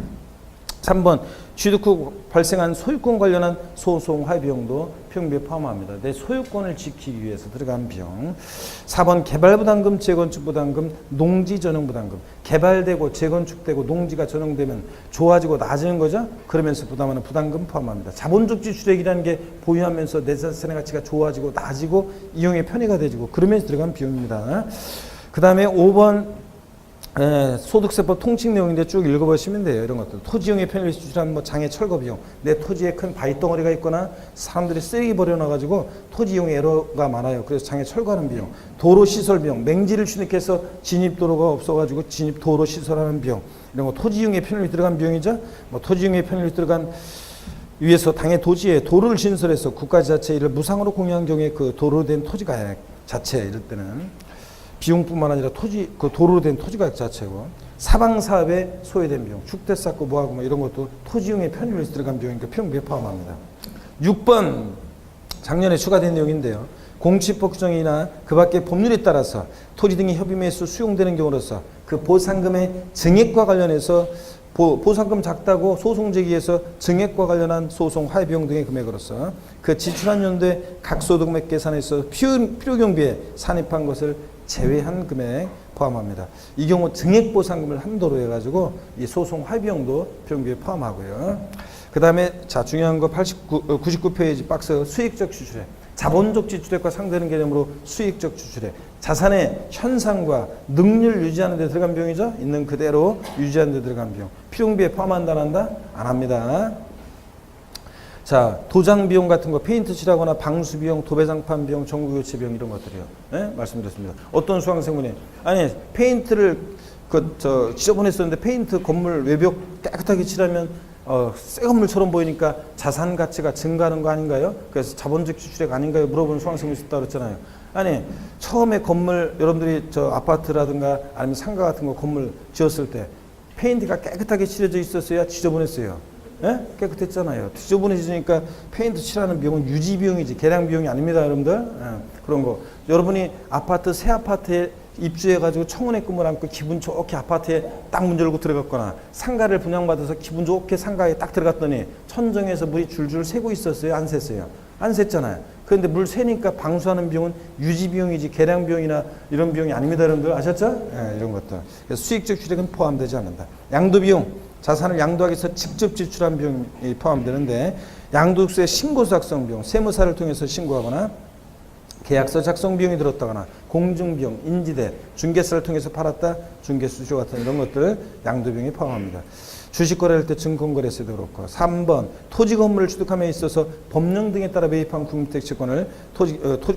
3번 취득 후 발생한 소유권 관련한 소송 화해 비용도 필요금비에 포함합니다. 내 소유권을 지키기 위해서 들어간 비용. 4번 개발부담금, 재건축부담금, 농지전용부담금. 개발되고 재건축되고 농지가 전용되면 좋아지고 나아지는 거죠. 그러면서 부담하는 부담금 포함합니다. 자본적 지출액이라는 게 보유하면서 내 자산의 가치가 좋아지고 나아지고 이용의 편의가 되지고 그러면서 들어간 비용입니다. 그 다음에 5번 소득세법 통칙 내용인데 쭉 읽어보시면 돼요. 이런 것들. 토지용의 편의를 지출한 뭐 장애 철거 비용. 내 토지에 큰 바위 덩어리가 있거나 사람들이 쓰레기 버려놔가지고 토지용 에러가 많아요. 그래서 장애 철거하는 비용. 도로 시설 비용. 맹지를 취득해서 진입도로가 없어가지고 진입도로 시설하는 비용. 이런 거 토지용의 편의를 들어간 비용이죠. 뭐 토지용의 편의를 들어간 위에서 당의 도지에 도로를 신설해서 국가지자체 이를 무상으로 공유한 경우에 그 도로로 된 토지가액 자체 이럴 때는 비용뿐만 아니라 토지, 그 도로로 된 토지가액 자체고 사방사업에 소요된 비용, 축대 쌓고 뭐하고 뭐 이런 것도 토지용의 편의를 들어간 비용이니까 필요금비에 포함합니다. 6번 작년에 추가된 내용인데요. 공시법 규정이나 그 밖의 법률에 따라서 토지 등의 협의매수 수용되는 경우로서 그 보상금의 증액과 관련해서 보상금 작다고 소송 제기해서 증액과 관련한 소송 화해 비용 등의 금액으로서 그 지출한 연도에 각 소득금액 계산해서 필요경비에 산입한 것을 제외한 금액 포함합니다. 이 경우 증액보상금을 한도로 해가지고 이 소송 화비용도 필요경비에 포함하고요. 그 다음에 자 중요한 거 99페이지 박스 수익적 지출액. 자본적 지출액과 상대하는 개념으로 수익적 지출액. 자산의 현상과 능률 유지하는 데 들어간 비용이죠. 있는 그대로 유지하는 데 들어간 비용. 필요비에 포함한다 안 한다? 안 합니다. 자, 도장 비용 같은 거, 페인트 칠하거나 방수 비용, 도배장판 비용, 전구 교체 비용 이런 것들이요. 네? 말씀드렸습니다. 어떤 수강생분이 아니 페인트를 지저분했었는데 페인트 건물 외벽 깨끗하게 칠하면 새 건물처럼 보이니까 자산 가치가 증가하는 거 아닌가요? 그래서 자본적 지출액 아닌가요? 물어보는 수강생분이 있다고 그랬잖아요. 아니 처음에 건물 여러분들이 아파트라든가 아니면 상가 같은 거 건물 지었을 때 페인트가 깨끗하게 칠해져 있었어요? 지저분했어요? 예? 깨끗했잖아요. 지저분해지니까 페인트 칠하는 비용은 유지 비용이지 개량 비용이 아닙니다, 여러분들. 예, 그런 거. 여러분이 새 아파트에 입주해가지고 청운의 꿈을 안고 기분 좋게 아파트에 딱 문 열고 들어갔거나 상가를 분양받아서 기분 좋게 상가에 딱 들어갔더니 천정에서 물이 줄줄 새고 있었어요? 안 샜어요? 안 샜잖아요. 그런데 물 새니까 방수하는 비용은 유지 비용이지 개량 비용이나 이런 비용이 아닙니다, 여러분들. 아셨죠? 예, 이런 것들. 그래서 수익적 출액은 포함되지 않는다. 양도 비용. 자산을 양도하기 위해서 직접 지출한 비용이 포함되는데 양도국서의 신고 작성 비용, 세무사를 통해서 신고하거나 계약서 작성 비용이 들었다거나 공증비용, 인지대, 중개사를 통해서 팔았다, 중개수수료 같은 이런 것들 양도 비용이 포함합니다. 주식 거래할 때 증권거래세도 그렇고 3번 토지 건물을 취득함에 있어서 법령 등에 따라 매입한 국민택채권을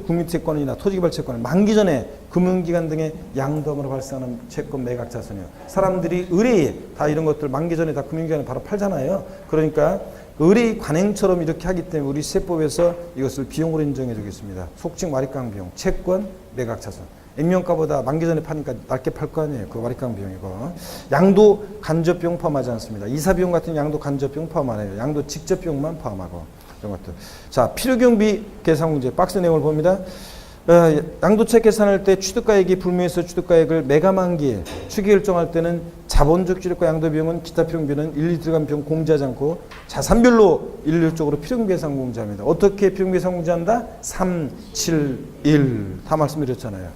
국민채권이나 토지개발채권을 만기 전에 금융기관 등의 양도함으로 발생하는 채권 매각 자산이요. 사람들이 의뢰에 다 이런 것들 만기 전에 다 금융기관에 바로 팔잖아요. 그러니까 의뢰 관행처럼 이렇게 하기 때문에 우리 세법에서 이것을 비용으로 인정해 주겠습니다. 속칭 와리강 비용, 채권 매각 자산. 액면가보다 만기 전에 파니까 낮게 팔 거 아니에요. 그 와리강 비용이고. 양도 간접 비용 포함하지 않습니다. 이사 비용 같은 양도 간접 비용 포함 안 해요. 양도 직접 비용만 포함하고 이런 것들. 자, 필요경비 계산 문제 박스 내용을 봅니다. 양도책 계산할 때 취득가액이 불문해서 취득가액을 매감한기에 추계 결정할 때는 자본적 취득과 양도 비용은 기타 필요경비는 일일이 들어간 비용 공제하지 않고 자산별로 일률적으로 필요경비 계산 공제합니다. 어떻게 필요경비 계산 공제한다? 3, 7, 1 다 말씀드렸잖아요.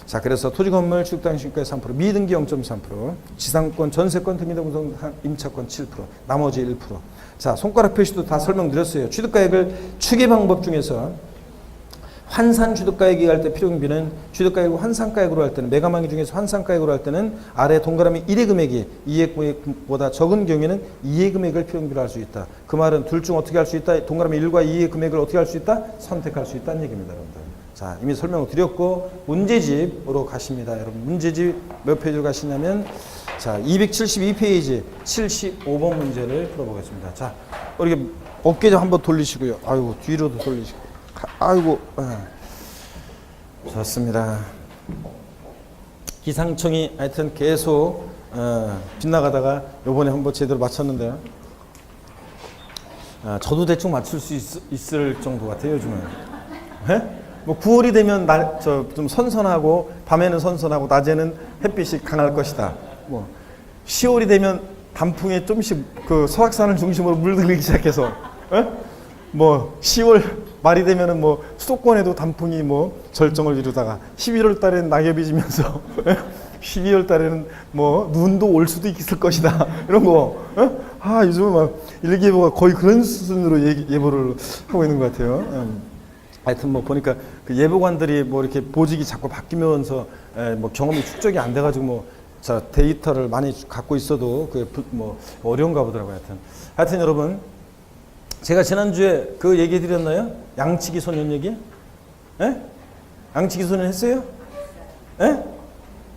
자, 그래서 토지 건물 취득 당시 시가의 3%, 미등기 0.3%, 지상권, 전세권, 등기부등본 임차권 7%, 나머지 1%. 자, 손가락 표시도 다 설명드렸어요. 취득가액을 추계 방법 중에서 환산 취득가액이 할 때 필요경비는 취득가액을 환산가액으로 할 때는 매감한기 중에서 환산가액으로 할 때는 아래 동그라미 1의 금액이 2의 금액보다 적은 경우에는 2의 금액을 필요경비로 할 수 있다. 그 말은 둘 중 어떻게 할 수 있다? 동그라미 1과 2의 금액을 어떻게 할 수 있다? 선택할 수 있다는 얘기입니다, 여러분들. 자, 이미 설명을 드렸고 문제집으로 가십니다. 여러분 문제집 몇 페이지로 가시냐면 자, 272페이지 75번 문제를 풀어보겠습니다. 자, 이렇게 어깨 좀 한번 돌리시고요. 아이고, 뒤로도 돌리시고. 아이고, 좋습니다. 기상청이 하여튼 계속 빗나가다가 요번에 한번 제대로 맞췄는데요. 저도 대충 맞출 수 있을 정도 같아요, 요즘은. 네? 뭐 9월이 되면 좀 선선하고 밤에는 선선하고 낮에는 햇빛이 강할 것이다. 뭐 10월이 되면 단풍에 좀씩 그 설악산을 중심으로 물들기 시작해서 뭐 10월 말이 되면은 뭐 수도권에도 단풍이 뭐 절정을 이루다가 11월 달에는 낙엽이 지면서 12월 달에는 뭐 눈도 올 수도 있을 것이다. 이런 거. 요즘은 막 일기예보가 거의 그런 수준으로 예보를 하고 있는 것 같아요. 하여튼 뭐 보니까 그 예보관들이 뭐 이렇게 보직이 자꾸 바뀌면서 뭐 경험이 축적이 안 돼가지고 뭐 데이터를 많이 갖고 있어도 그 뭐 어려운가 보더라고요. 하여튼 여러분, 제가 지난주에 그 얘기 드렸나요? 양치기 소년 얘기? 예? 양치기 소년 했어요? 예?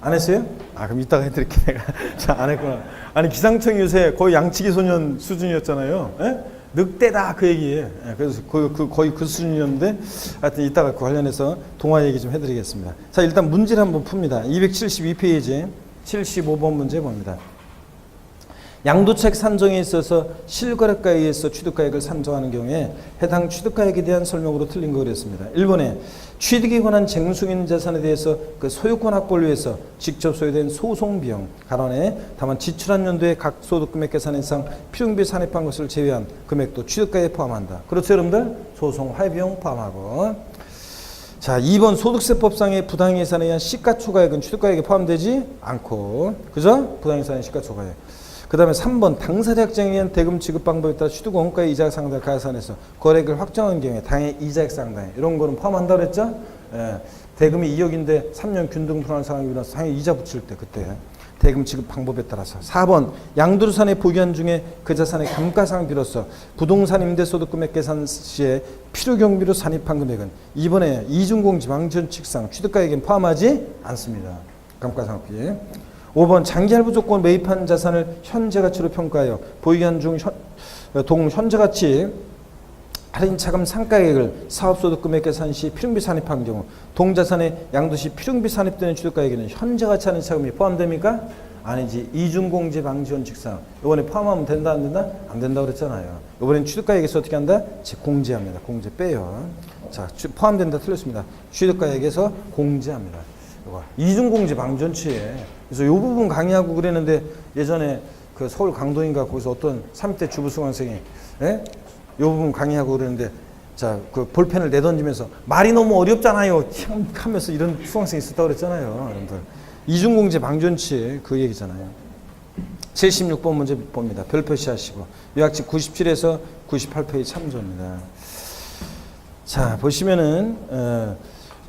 안 했어요? 그럼 이따가 해드릴게 내가. 자, 안 했구나. 아니, 기상청이 요새 거의 양치기 소년 수준이었잖아요. 예? 늑대다 그 얘기예요. 예, 그래서 거의 그 수준이었는데 하여튼 이따가 그 관련해서 동화 얘기 좀 해드리겠습니다. 자, 일단 문제를 한번 풉니다. 272페이지 75번 문제 봅니다. 양도책 산정에 있어서 실거래가에 의해서 취득가액을 산정하는 경우에 해당 취득가액에 대한 설명으로 틀린 거 그랬습니다. 1번에 취득에 관한 쟁승인 자산에 대해서 그 소유권 확보를 위해서 직접 소유된 소송비용 간원에 다만 지출한 연도의 각 소득금액 계산인상 필요경비 산입한 것을 제외한 금액도 취득가액에 포함한다. 그렇죠, 여러분들? 소송 화해비용 포함하고. 자, 2번 소득세법상의 부당예산에 의한 시가초과액은 취득가액에 포함되지 않고, 그죠? 부당예산의 시가초과액. 그 다음에 3번 당사자 확정에 의한 대금 지급 방법에 따라 취득 원가의 이자 상당을 가산해서 거래액을 확정한 경우에 당해 이자액 상당 이런 거는 포함한다고 그랬죠? 예. 대금이 2억인데 3년 균등 분할 상황이 일어나서 당해 이자 붙일 때 그때 대금 지급 방법에 따라서 4번 양도자산의 보유한 중에 그 자산의 감가상을 빌어서 부동산 임대소득 금액 계산 시에 필요경비로 산입한 금액은 이번에 이중공지 방전칙상 취득가액엔 포함하지 않습니다. 감가상각비. 5번 장기할부 조건 매입한 자산을 현재 가치로 평가하여 보유한 중 동 현재 가치 할인 차감 상가액을 사업소득 금액 계산 시 필요경비 산입한 경우 동자산의 양도시 필요경비 산입되는 취득가액에는 현재 가치 할인 차감이 포함됩니까? 아니지. 이중공제 방지원칙상 이번에 포함하면 된다 안 된다? 안 된다고 그랬잖아요. 이번엔 취득가액에서 어떻게 한다? 공제합니다. 공제 빼요. 자, 포함된다 틀렸습니다. 취득가액에서 공제합니다. 이거 이중공제 방지원칙에 그래서 이 부분 강의하고 그랬는데 예전에 그 서울 강동인가 거기서 어떤 3대 주부 수강생이 예? 이 부분 강의하고 그러는데 자, 그 볼펜을 내던지면서 말이 너무 어렵잖아요. 하면서 이런 수강생이 있었다고 그랬잖아요. 여러분들. 이중공제 방지원칙 그 얘기잖아요. 76번 문제 봅니다. 별 표시하시고 요약집 97에서 98페이지 참조입니다. 자, 보시면은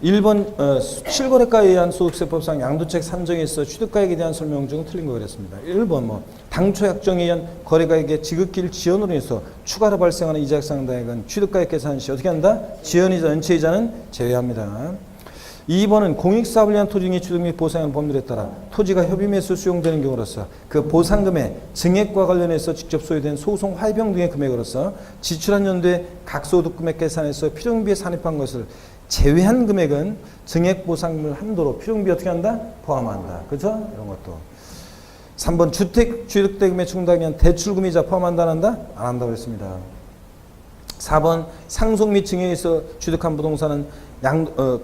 1번 실거래가에 의한 소득세법상 양도책 산정에 있어 취득가액에 대한 설명 중 틀린 거 그랬습니다. 1번 당초 약정에 의한 거래가액의 지급기일 지연으로 인해서 추가로 발생하는 이자액 상당액은 취득가액 계산 시 어떻게 한다? 지연이자 연체이자는 제외합니다. 2번은 공익사업을 위한 토지등기 취득 및 보상하는 법률에 따라 토지가 협의매수 수용되는 경우로서 그 보상금의 증액과 관련해서 직접 소유된 소송 화해비용 등의 금액으로서 지출한 연도에 각 소득금액 계산해서 필요경비에 산입한 것을 제외한 금액은 증액보상금을 한도로 필요경비 어떻게 한다? 포함한다. 그죠? 이런 것도. 3번 주택 취득대금에 충당하기 위한 대출금이자 포함한다 안 한다? 안 한다고 했습니다. 4번 상속 및 증액에 있어 취득한 부동산은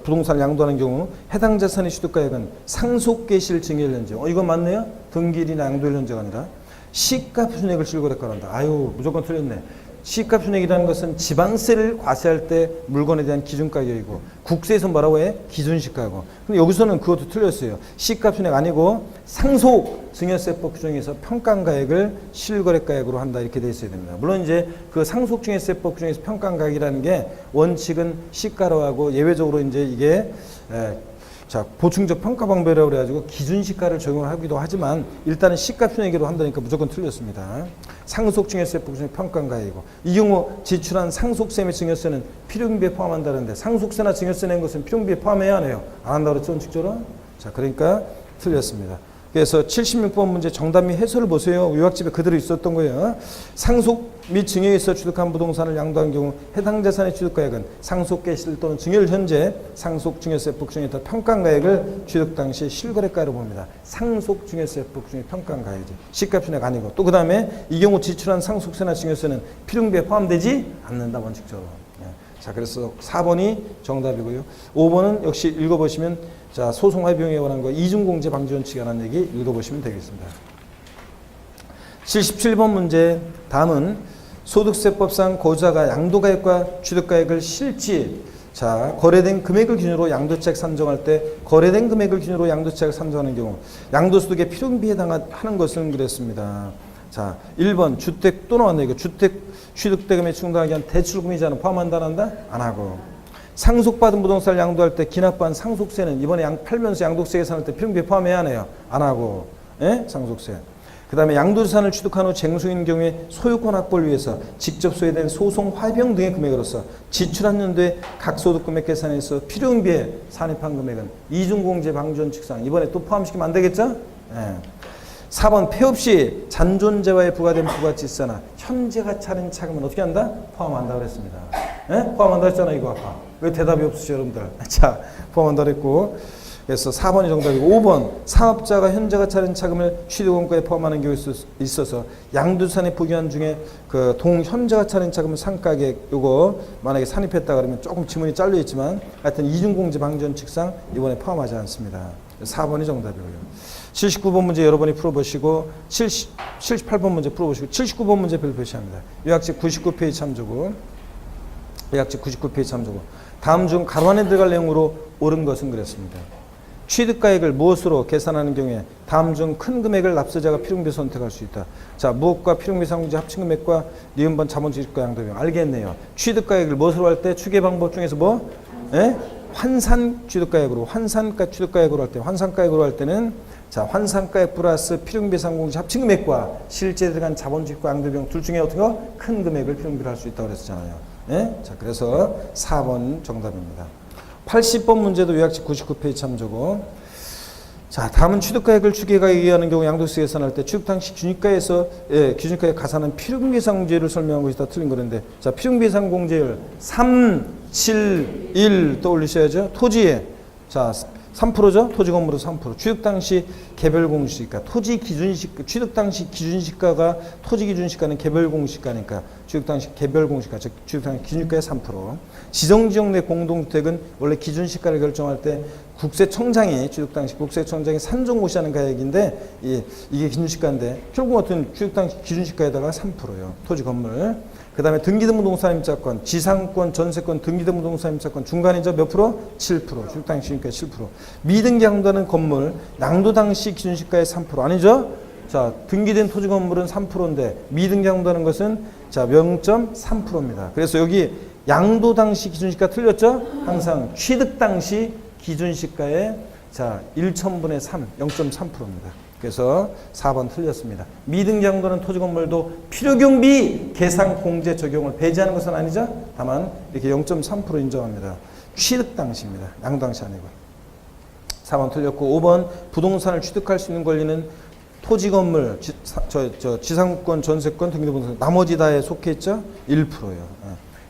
부동산을 양도하는 경우 해당 자산의 취득가액은 상속계실 증액 현재. 이거 맞네요? 등기일이나 양도일 현재가 아니라 시가 순액을 실거래가로 한다. 아유 무조건 틀렸네. 시가 순액이라는 것은 지방세를 과세할 때 물건에 대한 기준가격이고 국세에서 뭐라고 해? 기준시가고. 근데 여기서는 그것도 틀렸어요. 시가 순액 아니고 상속 증여세법 규정에서 평가가액을 실거래가액으로 한다 이렇게 돼 있어야 됩니다. 물론 이제 그 상속 증여세법 규정에서 평가가액이라는 게 원칙은 시가로 하고 예외적으로 이제 이게 자, 보충적 평가 방법이라고 그래가지고 기준시가를 적용을 하기도 하지만 일단은 시가 순액으로 한다니까 무조건 틀렸습니다. 상속증여세법 규정 평가가액이고 이 경우 지출한 상속세 및 증여세는 필요경비에 포함한다는데 상속세나 증여세 낸 것은 필요경비에 포함해야 하네요. 안 한다고 그랬죠, 원칙적으로? 자, 그러니까 틀렸습니다. 그래서 76번 문제 정답 및 해설을 보세요. 요약집에 그대로 있었던 거예요. 상속 및 증여에 있어 취득한 부동산을 양도한 경우 해당 자산의 취득가액은 상속계실 또는 증여일 현재 상속증여세법 규정에 따라 평가가액을 취득 당시 실거래가로 봅니다. 상속증여세법 규정의 평가가액이지. 시가순액 아니고 또 그 다음에 이 경우 지출한 상속세나 증여세는 필요경비에 포함되지 않는다 원칙적으로. 자, 그래서 4번이 정답이고요. 5번은 역시 읽어보시면 자, 소송화 비용에 관한 거 이중공제 방지 원칙에 관한 얘기 읽어보시면 되겠습니다. 77번 문제 다음은 소득세법상 거주자가 양도가액과 취득가액을 실지 자, 거래된 금액을 기준으로 양도책 산정할 때 거래된 금액을 기준으로 양도책을 산정하는 경우 양도소득의 필요경비에 해당하는 것은 그랬습니다. 자, 1번 주택 또 나왔네. 이거 주택 취득대금에 충당하기 위한 대출금이자는 포함한다 안 한다? 안 하고. 상속받은 부동산을 양도할 때 기납한 상속세는 이번에 팔면서 양도세 계산할 때 필요경비에 포함해야 하네요. 안 하고. 예? 상속세. 그 다음에 양도자산을 취득한 후 쟁소인 경우에 소유권 확보를 위해서 직접 소유된 소송 화비용 등의 금액으로서 지출한 연도에 각 소득금액 계산해서 필요경비에 산입한 금액은 이중공제 방지원칙상 이번에 또 포함시키면 안 되겠죠? 예. 4번 폐업 시 잔존재화에 부과된 부가치세나 현재 가치 할인 차감은 어떻게 한다? 포함한다 그랬습니다. 예? 포함한다 했잖아요 이거 아까. 왜 대답이 없으시죠 여러분들? 자, 포함한다 그랬고 그래서 4번이 정답이고 5번 사업자가 현재 가치 할인 차감을 취득원가에 포함하는 경우에 있어서 양도자산의 부기한 중에 그 동 현재 가치 할인 차감을 상가액 요거 만약에 산입했다 그러면 조금 지문이 잘려 있지만 하여튼 이중공제 방지원칙상 이번에 포함하지 않습니다. 4번이 정답이고요. 79번 문제 여러분이 풀어보시고 78번 문제 풀어보시고 79번 문제 별 표시합니다. 요약집 99페이지 참조고 요약집 99페이지 참조고 다음 중 가로 안에 들어갈 내용으로 옳은 것은 그랬습니다. 취득가액을 무엇으로 계산하는 경우에 다음 중 큰 금액을 납세자가 필요금비 선택할 수 있다. 자, 무엇과 필요금비 상공제 합친 금액과 니은번 자본주의과 양도비용. 알겠네요. 취득가액을 무엇으로 할 때 추계 방법 중에서 뭐? 예? 환산 취득가액으로, 환산가 취득가액으로 할 때, 환산가액으로 할 때는 자, 환산가액 플러스 필요금비 상공제 합친 금액과 실제 들어간 자본주의과 양도비용 둘 중에 어떤 거? 큰 금액을 필요금비로 할 수 있다고 그랬잖아요. 예? 자, 그래서 4번 정답입니다. 80번 문제도 요약집 99페이지 참조고. 자, 다음은 취득가액을 추계가에 의하는 경우 양도세 계산할 때 취득 당시 기준가에서 기준가에 가산한 필요금비 상공제를 설명한 것이 다 틀린 거는데, 자, 필요금비 상공제율 3, 7, 1 떠올리셔야죠. 토지에 자 3%죠. 토지 건물은 3%. 취득 당시 개별 공시가 토지 기준시가 취득 당시 기준시가가 토지 기준시가는 개별 공시가니까 취득 당시 개별 공시가 즉 취득 당시 기준가의 3%. 지정 내 공동주택은 원래 기준시가를 결정할 때 국세청장이 취득 당시 국세청장이 산정고시하는 가액인데 이게 기준시가인데 결국 어떤 취득 당시 기준시가에다가 3%예요. 토지 건물. 그 다음에 등기등 부동산 임차권, 지상권, 전세권, 등기등 부동산 임차권 중간이죠. 몇 프로? 7%. 취득 당시 기준가의 7%. 미등기 양도하는 건물, 양도 당시 기준시가의 3% 아니죠? 자, 등기된 토지 건물은 3%인데 미등기 양도하는 것은 자 0.3%입니다. 그래서 여기 양도 당시 기준시가 틀렸죠? 항상 취득 당시 기준시가의 자 1,000분의 3, 0.3%입니다. 그래서 4번 틀렸습니다. 미등기 양도는 토지 건물도 필요경비 계산 공제 적용을 배제하는 것은 아니죠. 다만 이렇게 0.3% 인정합니다. 취득 당시입니다. 양도 당시 아니고. 4번 틀렸고 5번 부동산을 취득할 수 있는 권리는 토지 건물, 지상권, 전세권, 등기부동산 나머지 다에 속해 있죠. 1%예요.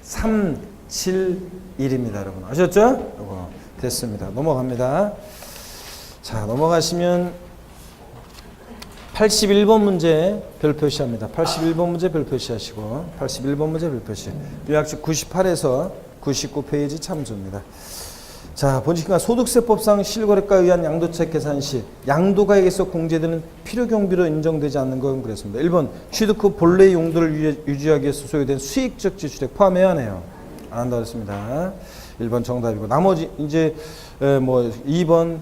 3, 7, 1입니다. 여러분 아셨죠? 이거 됐습니다. 넘어갑니다. 자, 넘어가시면 81번 문제 별 표시합니다. 81번 문제 별 표시하시고 81번 문제 별 표시. 요약집 98에서 99페이지 참조입니다. 자, 본식과 소득세법상 실거래가에 의한 양도책 계산 시 양도가액에서 공제되는 필요경비로 인정되지 않는 건 그랬습니다. 1번 취득 후 본래의 용도를 유지하기 위해서 소요된 수익적 지출액 포함해야 하네요. 안 한다고 했습니다. 1번 정답이고 나머지 이제 뭐 2번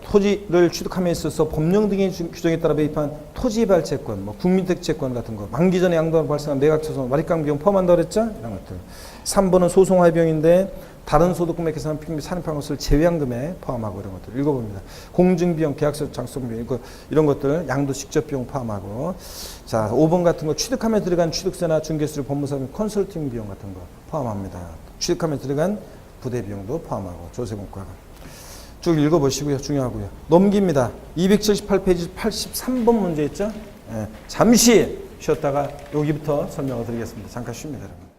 토지를 취득함에 있어서 법령 등의 규정에 따라 배입한 토지발채권, 뭐 국민택지권 같은 거, 만기 전에 양도하고 발생한 매각처손, 말입강 비용 포함한다고 그랬죠? 이런 것들. 3번은 소송화의 비용인데 다른 소득금액 계산 필요금비 산입한 것을 제외한 금액 포함하고 이런 것들 읽어봅니다. 공증비용, 계약서 작성 비용 이런 것들 양도 직접 비용 포함하고. 자, 5번 같은 거 취득함에 들어간 취득세나 중개수료, 법무사 컨설팅 비용 같은 거 포함합니다. 취득함에 들어간 부대 비용도 포함하고 조세공과가. 쭉 읽어보시고요. 중요하고요. 넘깁니다. 278페이지 83번 문제 있죠? 예, 잠시 쉬었다가 여기부터 설명을 드리겠습니다. 잠깐 쉽니다, 여러분.